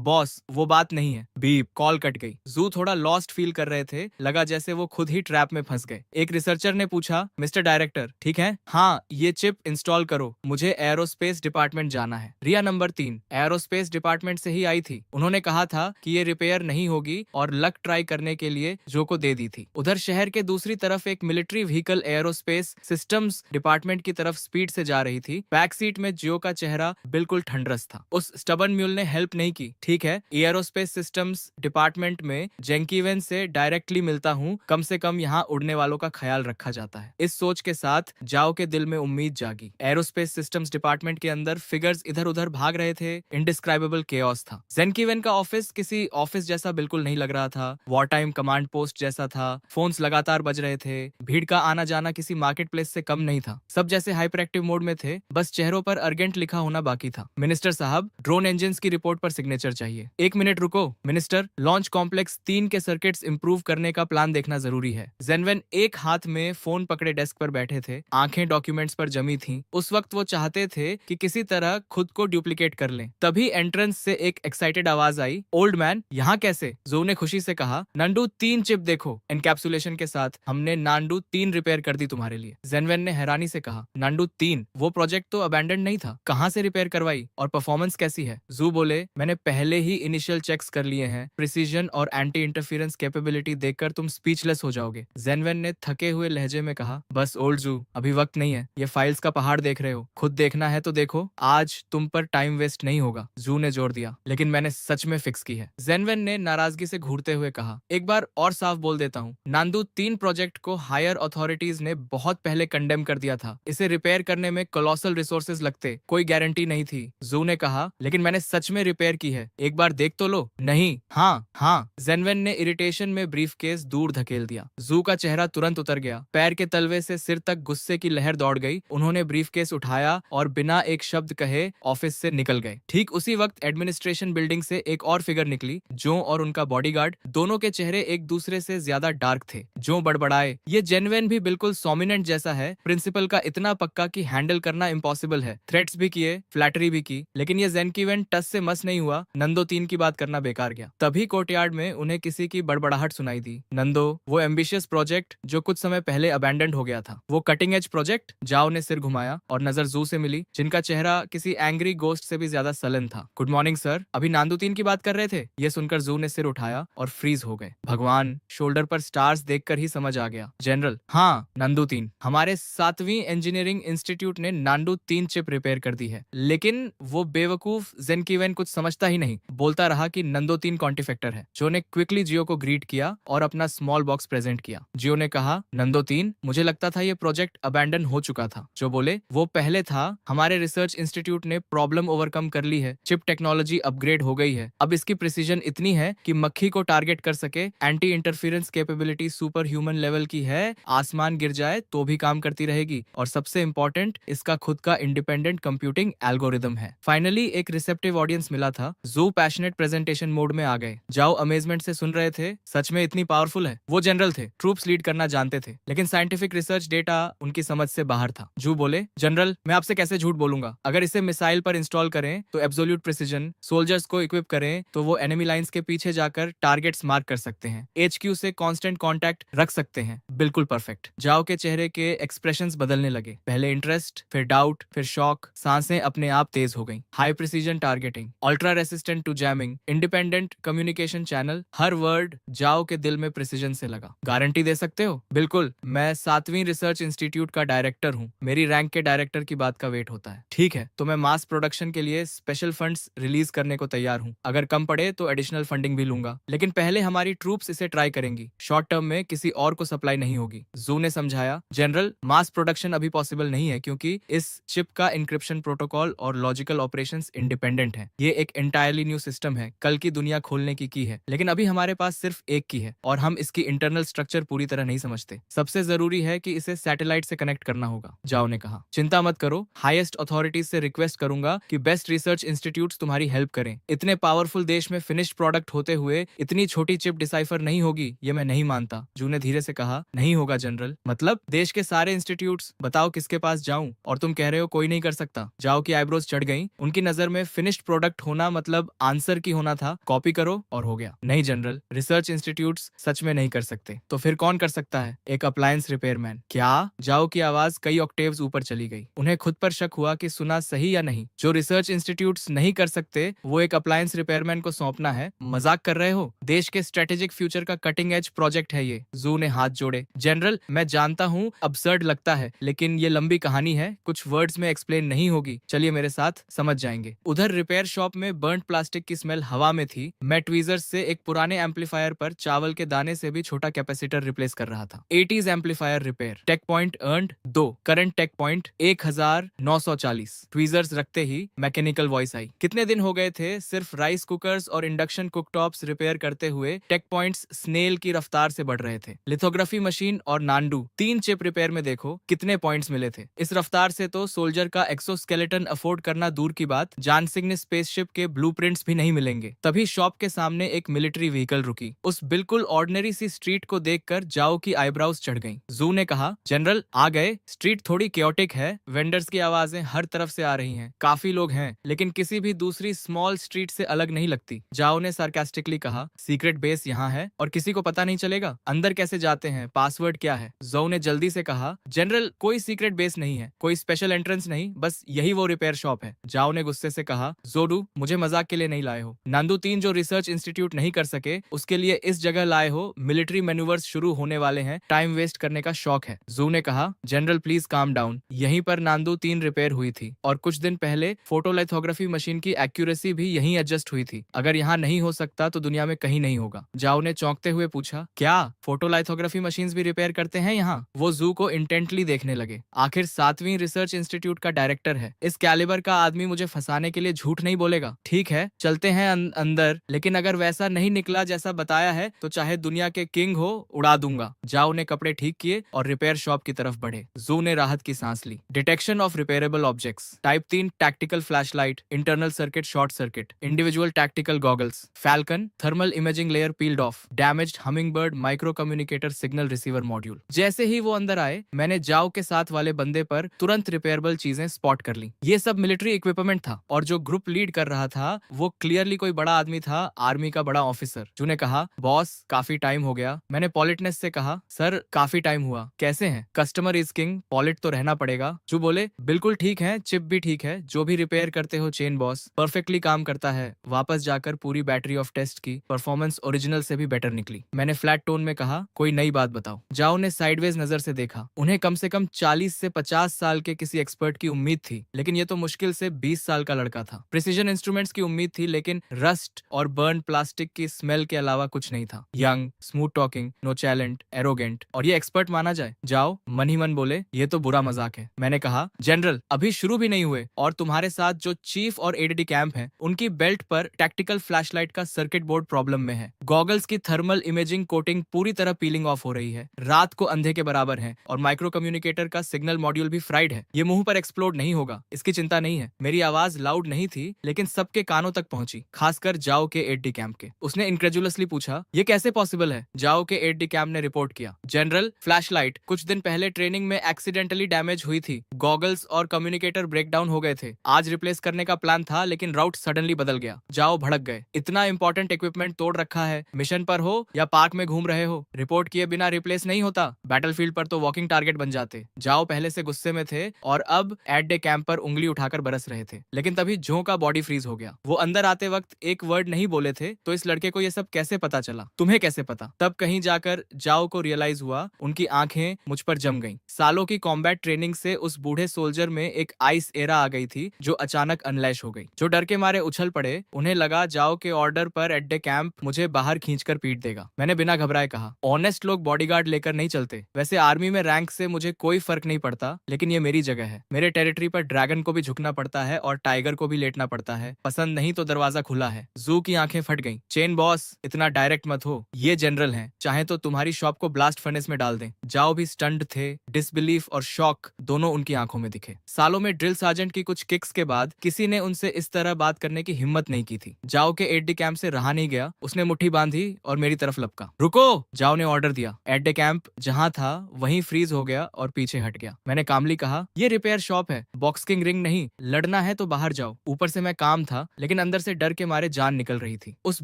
बॉस, वो बात नहीं है। बीप, कॉल कट गई। जू थोड़ा लॉस्ट फील कर रहे थे। लगा जैसे वो खुद ही ट्रैप में फंस गए। एक रिसर्चर ने पूछा, मिस्टर डायरेक्टर ठीक है? हाँ, ये चिप इंस्टॉल करो, मुझे एरोस्पेस डिपार्टमेंट जाना है। रिया नंबर 3 एरोस्पेस डिपार्टमेंट से ही आई थी। उन्होंने कहा था कि ये रिपेयर नहीं होगी और लक ट्राई करने के लिए जो को दे दी थी। उधर शहर के दूसरी तरफ एक military vehicle aerospace systems department की तरफ स्पीड से जा रही थी। बैक सीट में जियो का चेहरा बिल्कुल ठंडरस था। उस स्टबन म्यूल ने हेल्प नहीं की। ठीक है, एरोस्पेस सिस्टम्स डिपार्टमेंट में जेंकीवेन से डायरेक्टली मिलता हूँ, कम से कम यहाँ उड़ने वालों का ख्याल रखा जाता है। इस सोच के साथ जाओ के दिल में उम्मीद जागी। एरोस्पेस सिस्टम्स डिपार्टमेंट के अंदर फिगर्स इधर उधर भाग रहे थे। इंडिस्क्राइबेबल केओस था। जेंकीवेन का ऑफिस किसी ऑफिस जैसा बिल्कुल नहीं लग रहा था। वॉर टाइम कमांड पोस्ट जैसा था। फोन्स लगातार बज रहे थे। भीड़ का आना जाना किसी मार्केट प्लेस से कम नहीं था। सब जैसे हाइपर एक्टिव मोड में थे, बस चेहरों पर अर्जेंट लिखा होना बाकी था। मिनिस्टर साहब, ड्रोन इंजन की रिपोर्ट पर सिग्नेचर चाहिए। 1 मिनट रुको मिनिस्टर, लॉन्च कॉम्प्लेक्स 3 के सर्किट्स इंप्रूव करने का प्लान देखना जरूरी है। जेनवेन एक हाथ में फोन पकड़े डेस्क पर बैठे थे, आंखें डॉक्यूमेंट्स पर जमी थीं। उस वक्त वो चाहते थे कि किसी तरह खुद को डुप्लीकेट कर लें। तभी एंट्रेंस से एक एक्साइटेड आवाज आई, ओल्ड मैन, यहाँ कैसे? जो ने खुशी से कहा, नांडू 3 चिप देखो, एनकैप्सुलेशन के साथ हमने नांडू 3 रिपेयर कर दी तुम्हारे लिए। जेनवेन ने हैरानी से कहा, नांडू 3? वो प्रोजेक्ट तो अबैंडन नहीं था, कहाँ से रिपेयर करवाई और परफॉर्मेंस कैसी है? जू बोले, मैंने पहले ही इनिशियल चेक्स कर लिए हैं। प्रिसीजन और एंटी इंटरफेरेंस कैपेबिलिटी देखकर तुम स्पीचलेस हो जाओगे। जेनवेन ने थके हुए लहजे में कहा, बस ओल्ड जू, अभी वक्त नहीं है। ये फाइल्स का पहाड़ देख रहे हो, खुद देखना है तो देखो, आज तुम पर टाइम वेस्ट नहीं होगा। जू ने जोर दिया, लेकिन मैंने सच में फिक्स की है। जेनवेन ने नाराजगी से घूरते हुए कहा, एक बार और साफ बोल देता हूँ, नांदू 3 प्रोजेक्ट को हायर अथॉरिटीज ने बहुत पहले कंडेम कर दिया था। इसे रिपेयर करने में कोलोसल रिसोर्सेज लगते, कोई गारंटी नहीं थी। जू ने कहा, लेकिन मैंने सच में रिपेयर की है, एक बार देख तो लो। नहीं, हाँ हाँ। जेनवेन ने इरिटेशन में ब्रीफकेस दूर धकेल दिया। जू का चेहरा तुरंत उतर गया, पैर के तलवे से सिर तक गुस्से की लहर दौड़ गई। उन्होंने ब्रीफकेस उठाया और बिना एक शब्द कहे ऑफिस से निकल गए। ठीक उसी वक्त एडमिनिस्ट्रेशन बिल्डिंग से एक और फिगर निकली। जो और उनका बॉडीगार्ड, दोनों के चेहरे एक दूसरे से ज्यादा डार्क थे। जो बड़बड़ाए, ये जेन्युइन भी बिल्कुल सोमिनेंट जैसा है, प्रिंसिपल का इतना पक्का कि हैंडल करना इम्पॉसिबल है। थ्रेट्स भी किए, फ्लैटरी भी की, लेकिन ये जेनकीवेन टस से मस नहीं हुआ। नंदो 3 की बात करना बेकार गया। तभी कोर्टयार्ड में उन्हें किसी की बड़बड़ाहट सुनाई दी। नंदो, वो एम्बिशियस प्रोजेक्ट जो कुछ समय पहले अबैंडन हो गया था, वो कटिंग एज प्रोजेक्ट? जाओ ने सिर घुमाया और नजर जू से मिली, जिनका चेहरा किसी एंग्री गोस्ट से भी ज्यादा सलन था। गुड मॉर्निंग सर, अभी नांदू 3 की बात कर रहे थे? ये सुनकर जू ने सिर उठाया और फ्रीज हो गए। भगवान, शोल्डर पर स्टार्स देखकर ही समझ आ गया। जनरल, हाँ नांदू 3, हमारे 7वीं इंजीनियरिंग इंस्टीट्यूट ने नांदू 3 चिप रिपेयर कर दी है। लेकिन वो बेवकूफ जेनकीवेन कुछ समझता ही नहीं, बोलता रहा कि नंदो 3 कॉन्टिफेक्टर है। जो ने क्विकली जियो को ग्रीट किया और अपना स्मॉल बॉक्स प्रेजेंट किया। जियो ने कहा, नंदो 3, मुझे लगता था ये प्रोजेक्ट अबैंडन हो चुका था। जो बोले, वो पहले था, हमारे रिसर्च इंस्टीट्यूट ने प्रॉब्लम ओवरकम कर ली है, चिप टेक्नोलॉजी अपग्रेड हो गई है। अब इसकी प्रिसीजन इतनी है कि मक्खी को टारगेट कर सके। Anti interference capability super human level की है, आसमान गिर जाए तो भी काम करती रहेगी। और सबसे इंपॉर्टेंट, इसका खुद का इंडिपेंडेंट कंप्यूटिंग एल्गोरिदम है। फाइनली एक रिसेप्टिव ऑडियंस मिला था। जू पैशनेट प्रेजेंटेशन मोड में आ गए। जाओ अमेजमेंट से सुन रहे थे, सच में इतनी पावरफुल है? वो जनरल थे, ट्रूप्स लीड करना जानते थे, लेकिन साइंटिफिक रिसर्च डेटा उनकी समझ से बाहर था। जू बोले, जनरल, मैं आपसे कैसे झूठ बोलूंगा? अगर इसे मिसाइल पर इंस्टॉल करें तो एब्सोल्यूट प्रिसीजन, सोल्जर्स को इक्विप करें तो वो एनिमी लाइंस के पीछे जाकर टारगेट्स मार्क कर सकते हैं, HQ से कांस्टेंट कांटेक्ट रख सकते हैं। बिल्कुल परफेक्ट। जाओ के चेहरे के एक्सप्रेशंस बदलने लगे, पहले इंटरेस्ट, फिर डाउट, फिर शॉक। सांसें अपने आप तेज हो गईं। High precision targeting, ultra resistant to jamming, independent communication channel, हर वर्ड जाओ के दिल में प्रिसीजन से लगा। गारंटी दे सकते हो? बिल्कुल, मैं 7वीं रिसर्च इंस्टीट्यूट का डायरेक्टर हूँ, मेरी रैंक के डायरेक्टर की बात का वेट होता है। ठीक है, तो मैं मास प्रोडक्शन के लिए स्पेशल फंड्स रिलीज करने को तैयार हूँ, अगर कम पड़े तो एडिशनल फंडिंग भी लूंगा, लेकिन पहले हमारी ट्रूप्स इसे ट्राई करेंगी। शॉर्ट टर्म में किसी और को सप्लाई नहीं होगी। जू ने समझाया, जनरल, मास प्रोडक्शन अभी पॉसिबल नहीं है क्योंकि इस चिप का इंक्रिप्शन प्रोटोकॉल और लॉजिकल ऑपरेशंस इंडिपेंडेंट है। ये एक एंटायरली न्यू सिस्टम है, कल की दुनिया खोलने की है, लेकिन अभी हमारे पास सिर्फ एक की है और हम इसकी इंटरनल स्ट्रक्चर पूरी तरह नहीं समझते। सबसे जरूरी है कि इसे सैटेलाइट से कनेक्ट करना होगा। जाओ ने कहा, चिंता मत करो, हाईएस्ट अथॉरिटीज से रिक्वेस्ट करूंगा कि बेस्ट रिसर्च इंस्टीट्यूट्स तुम्हारी हेल्प करें। इतने पावरफुल देश में फिनिश्ड प्रोडक्ट होते हुए इतनी छोटी चिप डिसाइफर नहीं होगी, ये मैं नहीं मानता। जू ने धीरे से कहा, नहीं होगा जनरल। मतलब देश के सारे इंस्टीट्यूट्स, बताओ किसके पास जाऊं? और तुम कह रहे हो कोई नहीं कर सकता? जाओ की आईब्रोज चढ़ गई। उनकी नजर में फिनिश्ड प्रोडक्ट होना मतलब आंसर की होना था, कॉपी करो और हो गया। नहीं जनरल, रिसर्च इंस्टीट्यूट्स सच में नहीं कर सकते। तो फिर कौन कर सकता है? एक अप्लायंस रिपेयरमैन। क्या? जाओ की आवाज कई ऑक्टेव्स ऊपर चली गई। उन्हें खुद पर शक हुआ कि सुना सही या नहीं। जो रिसर्च इंस्टीट्यूट्स नहीं कर सकते वो एक अप्लायंस रिपेयरमैन को सौंपना है? मजाक कर रहे हो? देश के स्ट्रेटेजिक फ्यूचर का कटिंग एज प्रोजेक्ट है ये। जू ने हाथ जोड़े। जनरल, मैं जानता हूँ अब्सर्ड लगता है, लेकिन ये लंबी कहानी है, कुछ वर्ड्स में एक्सप्लेन नहीं होगी। चलिए मेरे साथ, समझ जाएंगे। उधर रिपेयर शॉप में बर्न्ड प्लास्टिक की स्मेल हवा में थी। मैं ट्वीजर्स से एक पुराने एम्पलीफायर पर चावल के दाने से भी छोटा कैपेसिटर रिप्लेस कर रहा था। 80s amplifier repair. Tech point earned 2, current tech point 1940। Tweezers रखते ही मैकेनिकल वॉइस आई। कितने दिन हो गए थे सिर्फ राइस कुकर्स और इंडक्शन कुकटॉप्स रिपेयर करते हुए टेक पॉइंट्स स्नेल की रफ्तार से बढ़ रहे थे। लिथोग्राफी मशीन और नांडू 3 चिप रिपेयर में देखो कितने पॉइंट्स मिले थे। इस रफ्तार से तो सोल्जर का एक्सोस्केलेटन अफोर्ड करना दूर की बात, जानसिंह ने स्पेसशिप के ब्लूप्रिंट्स भी नहीं मिलेंगे। तभी शॉप के सामने एक मिलिट्री व्हीकल रुकी। उस बिल्कुल ऑर्डिनरी सी स्ट्रीट को देखकर जाओ की आईब्राउज चढ़ गईं। जू ने कहा, जनरल आ गए। स्ट्रीट थोड़ी केओटिक है, वेंडर्स की आवाजें हर तरफ से आ रही हैं, काफी लोग हैं, लेकिन किसी भी दूसरी स्मॉल स्ट्रीट से अलग नहीं लगती। जाओ ने सार्कास्टिकली कहा, सीक्रेट बेस यहाँ है और किसी को पता नहीं चलेगा? अंदर कैसे जाते हैं? पासवर्ड क्या है? जो ने जल्दी से कहा, जनरल कोई सीक्रेट बेस नहीं है, कोई स्पेशल एंट्रेंस नहीं, बस यही वो रिपेयर शॉप है। जाओ ने गुस्से से कहा, जोडू, मुझे मजाक के लिए नहीं लाए हो। नांदू 3 जो रिसर्च इंस्टीट्यूट नहीं कर सके उसके लिए इस जगह लाए हो। मिलिट्री मैन्यूवर्स शुरू होने वाले हैं, टाइम वेस्ट करने का शौक है। जू ने कहा, जनरल प्लीज काम डाउन। यहीं पर नांदू 3 रिपेयर हुई थी और कुछ दिन पहले फोटोलिथोग्राफी मशीन की एक्यूरेसी भी यहीं एडजस्ट हुई थी। अगर यहाँ नहीं हो सकता तो दुनिया में कहीं नहीं होगा। जाओ ने चौंकते हुए पूछा, क्या फोटोलिथोग्राफी मशीन्स भी रिपेयर करते हैं यहाँ? वो जू को इंटेंटली देखने लगे। आखिर 7वीं रिसर्च इंस्टीट्यूट का डायरेक्टर है, इस कैलिबर का आदमी मुझे फंसाने के लिए झूठ नहीं बोलेगा। ठीक है, चलते हैं अंदर, लेकिन अगर वैसा नहीं निकला जैसा बताया है तो चाहे दुनिया दुनिया के किंग हो, उड़ा दूंगा। जाओ ने कपड़े ठीक किए और रिपेयर शॉप की तरफ बढ़े। जू ने राहत की सांस ली। Detection of repairable objects. Type 3 tactical flashlight, internal circuit short circuit, individual tactical goggles, falcon thermal imaging layer peeled off, damaged hummingbird micro communicator signal receiver module. जैसे ही वो अंदर आए, मैंने जाओ के साथ वाले बंदे पर तुरंत रिपेयरेबल चीजें स्पॉट कर ली। ये सब मिलिट्री इक्विपमेंट था और जो ग्रुप लीड कर रहा था वो क्लियरली कोई बड़ा आदमी था, आर्मी का बड़ा ऑफिसर। जू ने कहा, बॉस काफी टाइम हो गया। मैंने पॉलिटनेस से कहा, सर काफी टाइम हुआ, कैसे हैं? कस्टमर इज किंग, पॉलिट तो रहना पड़ेगा। जू बोले, बिल्कुल ठीक है, चिप भी ठीक है, जो भी रिपेयर करते हो चेन बॉस परफेक्टली काम करता है। वापस जाकर पूरी बैटरी ऑफ टेस्ट की, परफॉर्मेंस ओरिजिनल से भी बेटर निकली। मैंने फ्लैट टोन में कहा, कोई नई बात बताओ। जाओ ने साइडवेज नजर से देखा। उन्हें कम से कम 40 से 50 साल के किसी एक्सपर्ट की उम्मीद थी, लेकिन ये तो मुश्किल से 20 साल का लड़का था। प्रिसीजन इंस्ट्रूमेंट्स की उम्मीद थी, लेकिन रस्ट और बर्न प्लास्टिक की स्मेल के अलावा कुछ नहीं था। Young, smooth talking, nonchalant, arrogant, और ये एक्सपर्ट माना जाए। जाओ मन ही मन बोले, ये तो बुरा मजाक है। मैंने कहा, जनरल अभी शुरू भी नहीं हुए और तुम्हारे साथ जो चीफ और एडीडी कैंप हैं, उनकी बेल्ट पर टैक्टिकल फ्लैशलाइट का सर्किट बोर्ड प्रॉब्लम में है। गॉगल्स की थर्मल इमेजिंग कोटिंग पूरी तरह पीलिंग ऑफ हो रही है, रात को अंधे के बराबर है, और माइक्रो कम्युनिकेटर का सिग्नल मॉड्यूल भी फ्राइड है। ये मुंह पर एक्सप्लोड नहीं होगा, इसकी चिंता नहीं है। मेरी आवाज लाउड नहीं थी, लेकिन सबके कानों तक पहुंची, खासकर जाओ के एडडी कैंप के। उसने इनक्रेजुलसली पूछा, ये कैसे पॉसिबल है? जाओ के एडडी कैंप ने रिपोर्ट किया, जनरल फ्लैशलाइट कुछ दिन पहले ट्रेनिंग में एक्सीडेंटली डैमेज हुई थी। गॉगल्स और कम्युनिकेटर ब्रेकडाउन हो गए थे। आज रिप्लेस करने का प्लान था, लेकिन राउट सडनली बदल गया। जाओ भड़क गए, इतना इंपॉर्टेंट इक्विपमेंट तोड़ रखा है, मिशन पर हो या पार्क में घूम रहे हो, रिपोर्ट किए बिना रिप्लेस नहीं होता। बैटलफील्ड पर तो वॉकिंग टारगेट बन जाते। जाओ पहले से गुस्से में थे और अब एडडे कैंप पर उंगली उठाकर बरस रहे थे, लेकिन तभी जो का बॉडी फ्रीज हो गया। वो अंदर आते वक्त एक वर्ड नहीं बोले थे, तो इस लड़के को ये सब कैसे पता चला? तुम्हें कैसे पता? तब कहीं जाकर जाओ को रियलाइज हुआ, उनकी आंखें मुझ पर जम गईं। सालों की कॉम्बैट ट्रेनिंग से उस बूढ़े सोल्जर में एक आइस एरा आ गई थी, जो अचानक अनलैश हो गई। जो डर के मारे उछल पड़े। उन्हें लगा जाओ के ऑर्डर पर एडडे कैंप मुझे बाहर खींचकर पीट देगा। मैंने बिना घबराए कहा, ऑनेस्ट लोग बॉडीगार्ड लेकर नहीं चलते। वैसे आर्मी में रैंक से मुझे कोई फर्क नहीं पड़ता, लेकिन ये मेरी जगह है। मेरे टेरिटरी पर ड्रैगन को भी झुकना पड़ता है और टाइगर को भी लेटना पड़ता है। पसंद नहीं तो दरवाजा खुला है। जू की आंखें फट गईं। चेन बॉस इतना डायरेक्ट मत हो, ये जनरल हैं, चाहे तो तुम्हारी शॉप को ब्लास्ट फर्नेस में डाल दें। जाओ भी स्टंट थे। डिसबिलीफ और शॉक दोनों उनकी आंखों में दिखे। सालों में ड्रिल सार्जेंट की कुछ किक्स के बाद किसी ने उनसे इस तरह बात करने की हिम्मत नहीं की थी। जाओ के एडडी कैंप से रहा नहीं गया। उसने मुट्ठी बांधी और मेरी तरफ लपका। रुको, जाओ ने ऑर्डर दिया। एडडे कैंप जहां था वहीं फ्रीज हो गया और पीछे हट गया। मैंने कामली कहा, ये रिपेयर शॉप है, बॉक्सिंग रिंग नहीं। लड़ना है तो बाहर जाओ। ऊपर से मैं काम था, लेकिन अंदर से डर के मारे जान निकल रही थी। उस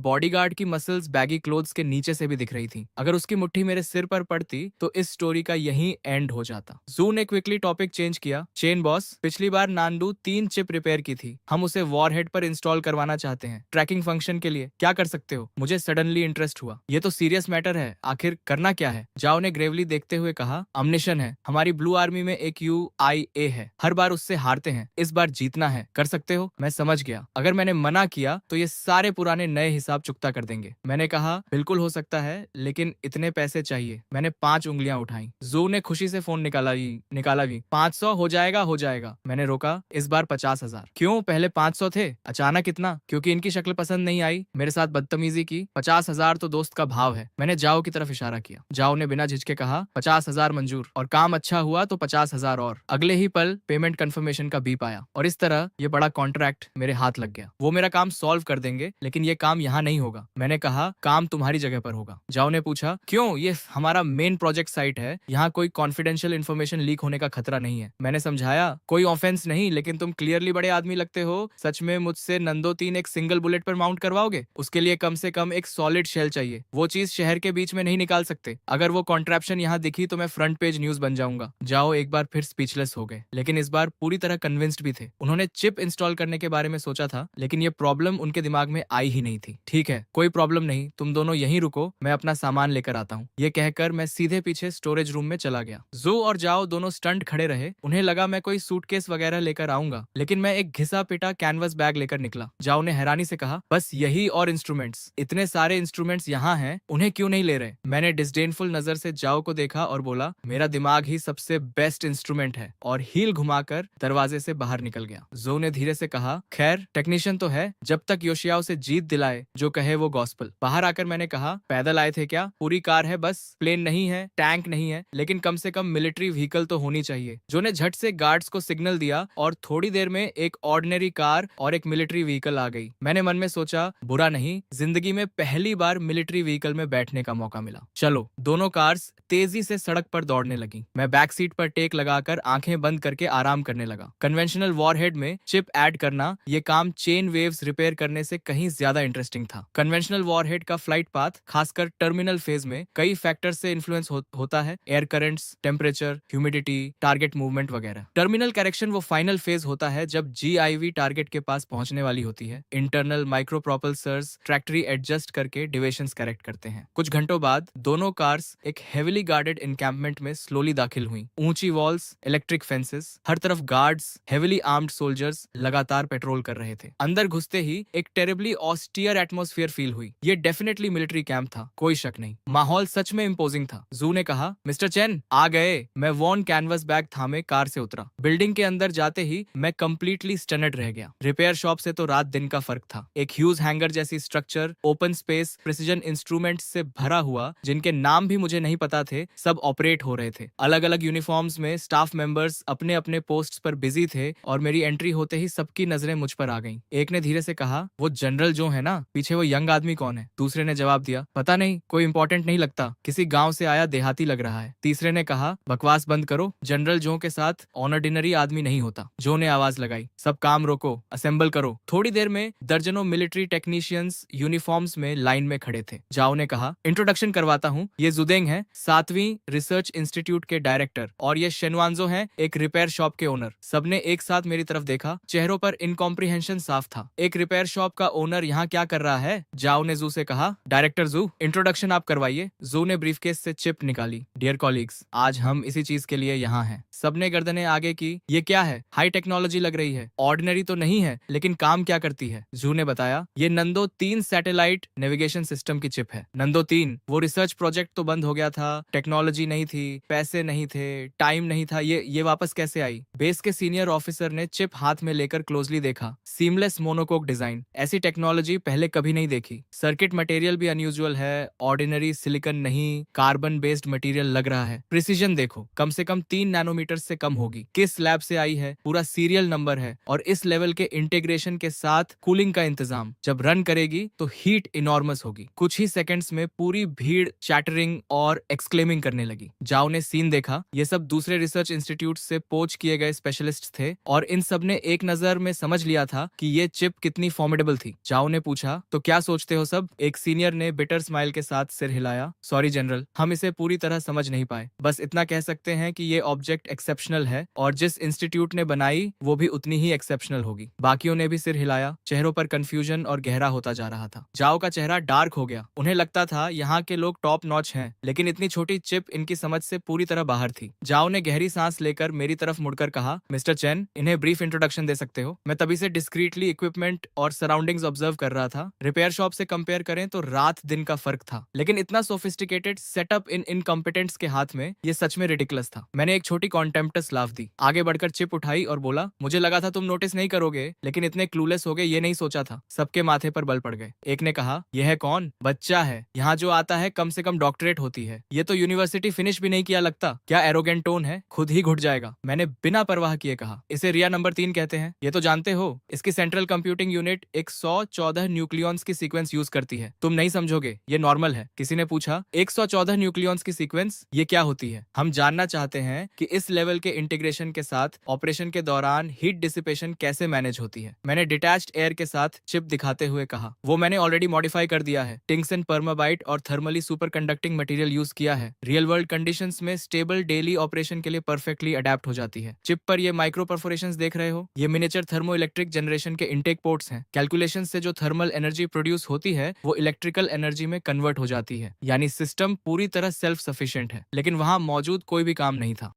बॉडीगार्ड की मसल्स बैगी क्लोथ्स के नीचे से भी दिख रही थी। अगर उसकी मुट्ठी मेरे सिर पर पड़ती तो इस स्टोरी का यही एंड हो जाता। जू ने क्विकली टॉपिक चेंज किया। चेन बॉस, पिछली बार नांडू 3 चिप रिपेयर की थी, हम उसे वॉरहेड पर इंस्टॉल करवाना चाहते हैं, ट्रैकिंग फंक्शन के लिए। क्या कर सकते हो? मुझे सडनली इंटरेस्ट हुआ। ये तो सीरियस मैटर है, आखिर करना क्या है? जाओ ने ग्रेवली देखते हुए कहा, अमनिशन है। हमारी ब्लू आर्मी में एक UIA है, हर बार उससे हारते हैं, इस बार जीतना है। कर सकते हो? मैं समझ गया, अगर मैंने मना किया तो ये सारे पुराने नए हिसाब चुकता कर देंगे। मैंने कहा, बिल्कुल हो सकता है, लेकिन इतने पैसे चाहिए। मैंने 5 उंगलियां उठाई। जू ने खुशी से फोन निकाला भी। 500 हो जाएगा। मैंने रोका, इस बार 50,000। क्यों? पहले 500 थे, अचानक इतना? क्योंकि इनकी शक्ल पसंद नहीं आई, मेरे साथ बदतमीजी की। 50,000 तो दोस्त का भाव है। मैंने जाओ की तरफ इशारा किया। जाओ ने बिना झिझके कहा, 50,000 मंजूर, और काम अच्छा हुआ तो 50,000 और। अगले ही पल पेमेंट कंफर्मेशन का बीप आया और इस तरह ये बड़ा कॉन्ट्रैक्ट मेरे हाथ लग गया। वो मेरा काम सॉल्व कर देंगे, लेकिन ये काम यहाँ नहीं होगा। मैंने कहा, काम तुम्हारी जगह पर होगा। जाओ ने पूछा, क्यों? ये हमारा मेन प्रोजेक्ट साइट है, यहाँ कोई कॉन्फिडेंशियल इन्फॉर्मेशन लीक होने का खतरा नहीं है। मैंने समझाया, कोई ऑफेंस नहीं, लेकिन तुम क्लियरली बड़े आदमी लगते हो। सच में मुझसे नंदो 3 एक सिंगल बुलेट पर माउंट करवाओगे? उसके लिए कम से कम एक सॉलिड शेल चाहिए। वो चीज शहर के बीच में नहीं निकाल सकते। अगर वो कॉन्ट्रैप्शन यहाँ दिखी तो मैं फ्रंट पेज न्यूज बन जाऊंगा। जाओ एक बार फिर स्पीचलेस हो गए, लेकिन इस बार पूरी तरह कन्विंस्ड भी थे। उन्होंने चिप इंस्टॉल करने के बारे में सोचा था, लेकिन ये प्रॉब्लम उनके दिमाग में आई ही नहीं थी। ठीक है, कोई प्रॉब्लम नहीं, तुम दोनों यहीं रुको, मैं अपना सामान लेकर आता हूँ। ये कहकर मैं सीधे पीछे स्टोरेज रूम में चला गया। जू और जाओ दोनों स्टंट खड़े रहे। उन्हें लगा मैं कोई सूटकेस वगैरह लेकर आऊंगा, लेकिन मैं एक घिसा पिटा कैनवस बैग लेकर निकला। जाओ ने हैरानी से कहा, बस यही और इंस्ट्रूमेंट्स? इतने सारे इंस्ट्रूमेंट्स यहाँ हैं, उन्हें क्यों नहीं ले रहे? मैंने डिस्डेनफुल नजर से जाओ को देखा और बोला, मेरा दिमाग ही सबसे बेस्ट इंस्ट्रूमेंट है, और हील घुमाकर दरवाजे से बाहर निकल गया। जो ने धीरे से कहा, खैर टेक्नीशियन तो है, जब तक योशियाओ से जीत दिलाए जो कहे वो गॉस्पल। बाहर आकर मैंने कहा, पैदल बादल आए थे क्या? पूरी कार है बस, प्लेन नहीं है, टैंक नहीं है, लेकिन कम से कम मिलिट्री व्हीकल तो होनी चाहिए। जो ने झट से गार्ड्स को सिग्नल दिया और थोड़ी देर में एक ऑर्डिनरी कार और एक मिलिट्री व्हीकल आ गई। मैंने मन में सोचा, बुरा नहीं, जिंदगी में पहली बार मिलिट्री व्हीकल में बैठने का मौका मिला। चलो, दोनों कार्स तेजी से सड़क पर दौड़ने लगी। मैं बैक सीट पर टेक लगाकर आंखें बंद करके आराम करने लगा। कन्वेंशनल वॉरहेड में चिप ऐड करना, ये काम चेन वेव्स रिपेयर करने से कहीं ज्यादा इंटरेस्टिंग था। कन्वेंशनल वॉरहेड का फ्लाइट पाथ, खासकर टर्मिनल फेज में, कई फैक्टर से इन्फ्लुएंस होता है। Air currents, temperature, humidity, target movement वगैरह। टर्मिनल करेक्शन वो फाइनल फेज होता है जब GIV टारगेट के पास पहुंचने वाली होती है। इंटरनल माइक्रो प्रोपल्सर्स ट्रैक्टरी एडजस्ट करके डिविएशंस करेक्ट करते हैं। कुछ घंटों बाद दोनों कार्स एक हेविली गार्डेड एनकैंपमेंट में स्लोली दाखिल हुई। ऊंची वॉल्स, इलेक्ट्रिक फेंसेस, हर तरफ गार्ड्स, हेविली आर्म्ड सोल्जर्स लगातार पेट्रोल कर रहे थे। अंदर घुसते ही एक टेरिबली ऑस्टियर एटमॉस्फेयर फील हुई। ये डेफिनेटली मिलिट्री कैंप था, कोई शक नहीं। माहौल सच में इम्पोजिंग था। जू ने कहा, मिस्टर चेन आ गए। मैं वॉन कैनवस बैग थामे कार से उतरा। बिल्डिंग के अंदर जाते ही मैं कंप्लीटली स्टनड रह गया। रिपेयर शॉप से तो रात दिन का फर्क था। एक ह्यूज हैंगर जैसी structure, open space, precision instruments से भरा हुआ, जिनके नाम भी मुझे नहीं पता थे, सब ऑपरेट हो रहे थे। अलग अलग यूनिफॉर्म्स में स्टाफ मेंबर्स अपने अपने पोस्ट पर बिजी थे और मेरी एंट्री होते ही सबकी नजरें मुझ पर आ गईं। एक ने धीरे से कहा, वो जनरल जो है ना, पीछे वो यंग आदमी कौन है? दूसरे ने जवाब दिया, पता नहीं, कोई इंपॉर्टेंट नहीं लगता, किसी गांव से आया देहाती लग रहा है। तीसरे ने कहा, बकवास बंद करो, जनरल जो के साथ ऑर्डिनरी आदमी नहीं होता। जो ने आवाज लगाई, सब काम रोको, असेंबल करो। थोड़ी देर में दर्जनों मिलिट्री टेक्नीशियंस यूनिफॉर्म्स में लाइन में खड़े थे। जाओ ने कहा, इंट्रोडक्शन करवाता हूँ, ये जुदेंग है, 7वीं रिसर्च इंस्टीट्यूट के डायरेक्टर, और ये शेनवांजो हैं, एक रिपेयर शॉप के ओनर। सबने एक साथ मेरी तरफ देखा। चेहरों पर इनकॉम्प्रिहेंशन साफ था। एक रिपेयर शॉप का ओनर यहाँ क्या कर रहा है? जाओ ने जू से कहा, डायरेक्टर जू, इंट्रोडक्शन आप करवाइए। जू ने ब्रीफकेस से चिप निकाली। डियर कॉलीग्स, आज हम इसी चीज के लिए यहाँ हैं। सबने गर्दनें आगे की। ये क्या है? हाई टेक्नोलॉजी लग रही है। ऑर्डिनरी तो नहीं है, लेकिन काम क्या करती है? जू ने बताया, ये नंदो 3 सैटेलाइट नेविगेशन सिस्टम की चिप है। नंदो 3, वो रिसर्च प्रोजेक्ट तो बंद हो गया था, टेक्नोलॉजी नहीं थी, पैसे नहीं थे, टाइम नहीं था, ये वापस कैसे आई? बेस के सीनियर ऑफिसर ने चिप हाथ में लेकर क्लोजली देखा। सीमलेस मोनोकोक डिजाइन, ऐसी टेक्नोलॉजी पहले कभी नहीं देखी। सर्किट मटेरियल भी अनयूजुअल है, ऑर्डिनरी सिलिकॉन नहीं, कार्बन बेस्ड मटेरियल लग रहा है। प्रिसीजन देखो, कम से कम 3 नैनोमीटर से कम होगी। किस लैब से आई है, पूरा सीरियल नंबर है, और इस लेवल के इंटीग्रेशन के साथ कूलिंग का इंतजाम। जब रन करेगी तो हीट इनॉर्मस होगी। कुछ ही सेकंड्स में पूरी भीड़ चैटरिंग और एक्सक्लेमिंग करने लगी। जाओ ने सीन देखा। ये सब दूसरे रिसर्च इंस्टीट्यूट से पोच किए गए स्पेशलिस्ट थे, और इन सब ने एक नजर में समझ लिया था कि ये चिप कितनी फॉर्मिडेबल थी। जाओ ने पूछा, तो क्या सोचते हो सब? एक सीनियर ने बिटर स्माइल के साथ सिर हिलाया। सॉरी जनरल, हम इसे पूरी तरह समझ नहीं पाए। बस इतना कह सकते हैं कि ये ऑब्जेक्ट एक्सेप्शनल है, और जिस इंस्टीट्यूट ने बनाई वो भी उतनी ही एक्सेप्शनल होगी। बाकियों ने भी सिर हिलाया। चेहरों पर कंफ्यूजन और गहरा होता जा रहा था। जाओ का चेहरा डार्क हो गया। उन्हें लगता था यहाँ के लोग टॉप नॉच हैं, लेकिन इतनी छोटी चिप इनकी समझ से पूरी तरह बाहर थी। जाओ ने गहरी सांस लेकर मेरी तरफ मुड़कर कहा, मिस्टर चेन, इन्हें ब्रीफ इंट्रोडक्शन दे सकते हो? मैं तभी से डिस्क्रीटली इक्विपमेंट और सराउंडिंग्स ऑब्जर्व कर रहा था। रिपेयर शॉप से कंपेयर करें तो रात दिन का फर्क था, लेकिन इतना सोफिस्टिकेटेड सेटअप इन इनकॉम्पिटेंट्स के हाथ में, ये सच में रिडिकुलस था। मैंने एक छोटी कॉन्टेम्प्टस लाफ दी, आगे बढ़कर चिप उठाई और बोला, मुझे लगा था तुम नोटिस नहीं करोगे, लेकिन इतने क्लूलेस हो गए ये नहीं सोचा था। सबके माथे पर बल पड़ गए। एक ने कहा, यह है कौन? बच्चा है, यहाँ जो आता है कम से कम डॉक्टरेट होती है। ये तो यूनिवर्सिटी फिनिश भी नहीं किया लगता। क्या एरोगेंट टोन है, खुद ही घुट जाएगा। मैंने बिना परवाह किए कहा, इसे रिया नंबर 3 कहते हैं, ये तो जानते हो। इसकी सेंट्रल कंप्यूटिंग यूनिट 114 न्यूक्लियॉन्स की सीक्वेंस यूज करती है। तुम नहीं समझोगे, ये नॉर्मल है। किसी ने पूछा, 114 न्यूक्लियॉन्स की सीक्वेंस ये क्या होती है? हम जानना चाहते हैं कि इस लेवल के इंटीग्रेशन के साथ ऑपरेशन के दौरान हीट डिसिपेशन कैसे मैनेज होती है। मैंने डिटैच्ड एयर के साथ चिप दिखाते हुए कहा, वो मैंने ऑलरेडी मॉडिफाई कर दिया है। टिंगसन परमाबाइट और thermally super conducting material use किया है। रियल वर्ल्ड कंडीशंस में स्टेबल डेली ऑपरेशन के लिए परफेक्टली अडेप्ट हो जाती है। चिप पर ये माइक्रो परफोरेशंस देख रहे हो, ये मिनिएचर थर्मो इलेक्ट्रिक जनरेशन के इंटेक पोर्ट्स हैं। कैलकुलेशन से जो थर्मल एनर्जी प्रोड्यूस होती है वो इलेक्ट्रिकल एनर्जी में कन्वर्ट हो जाती है। यानी सिस्टम पूरी तरह सेल्फ सफिशिएंट है, लेकिन वहां मौजूद कोई भी काम नहीं था।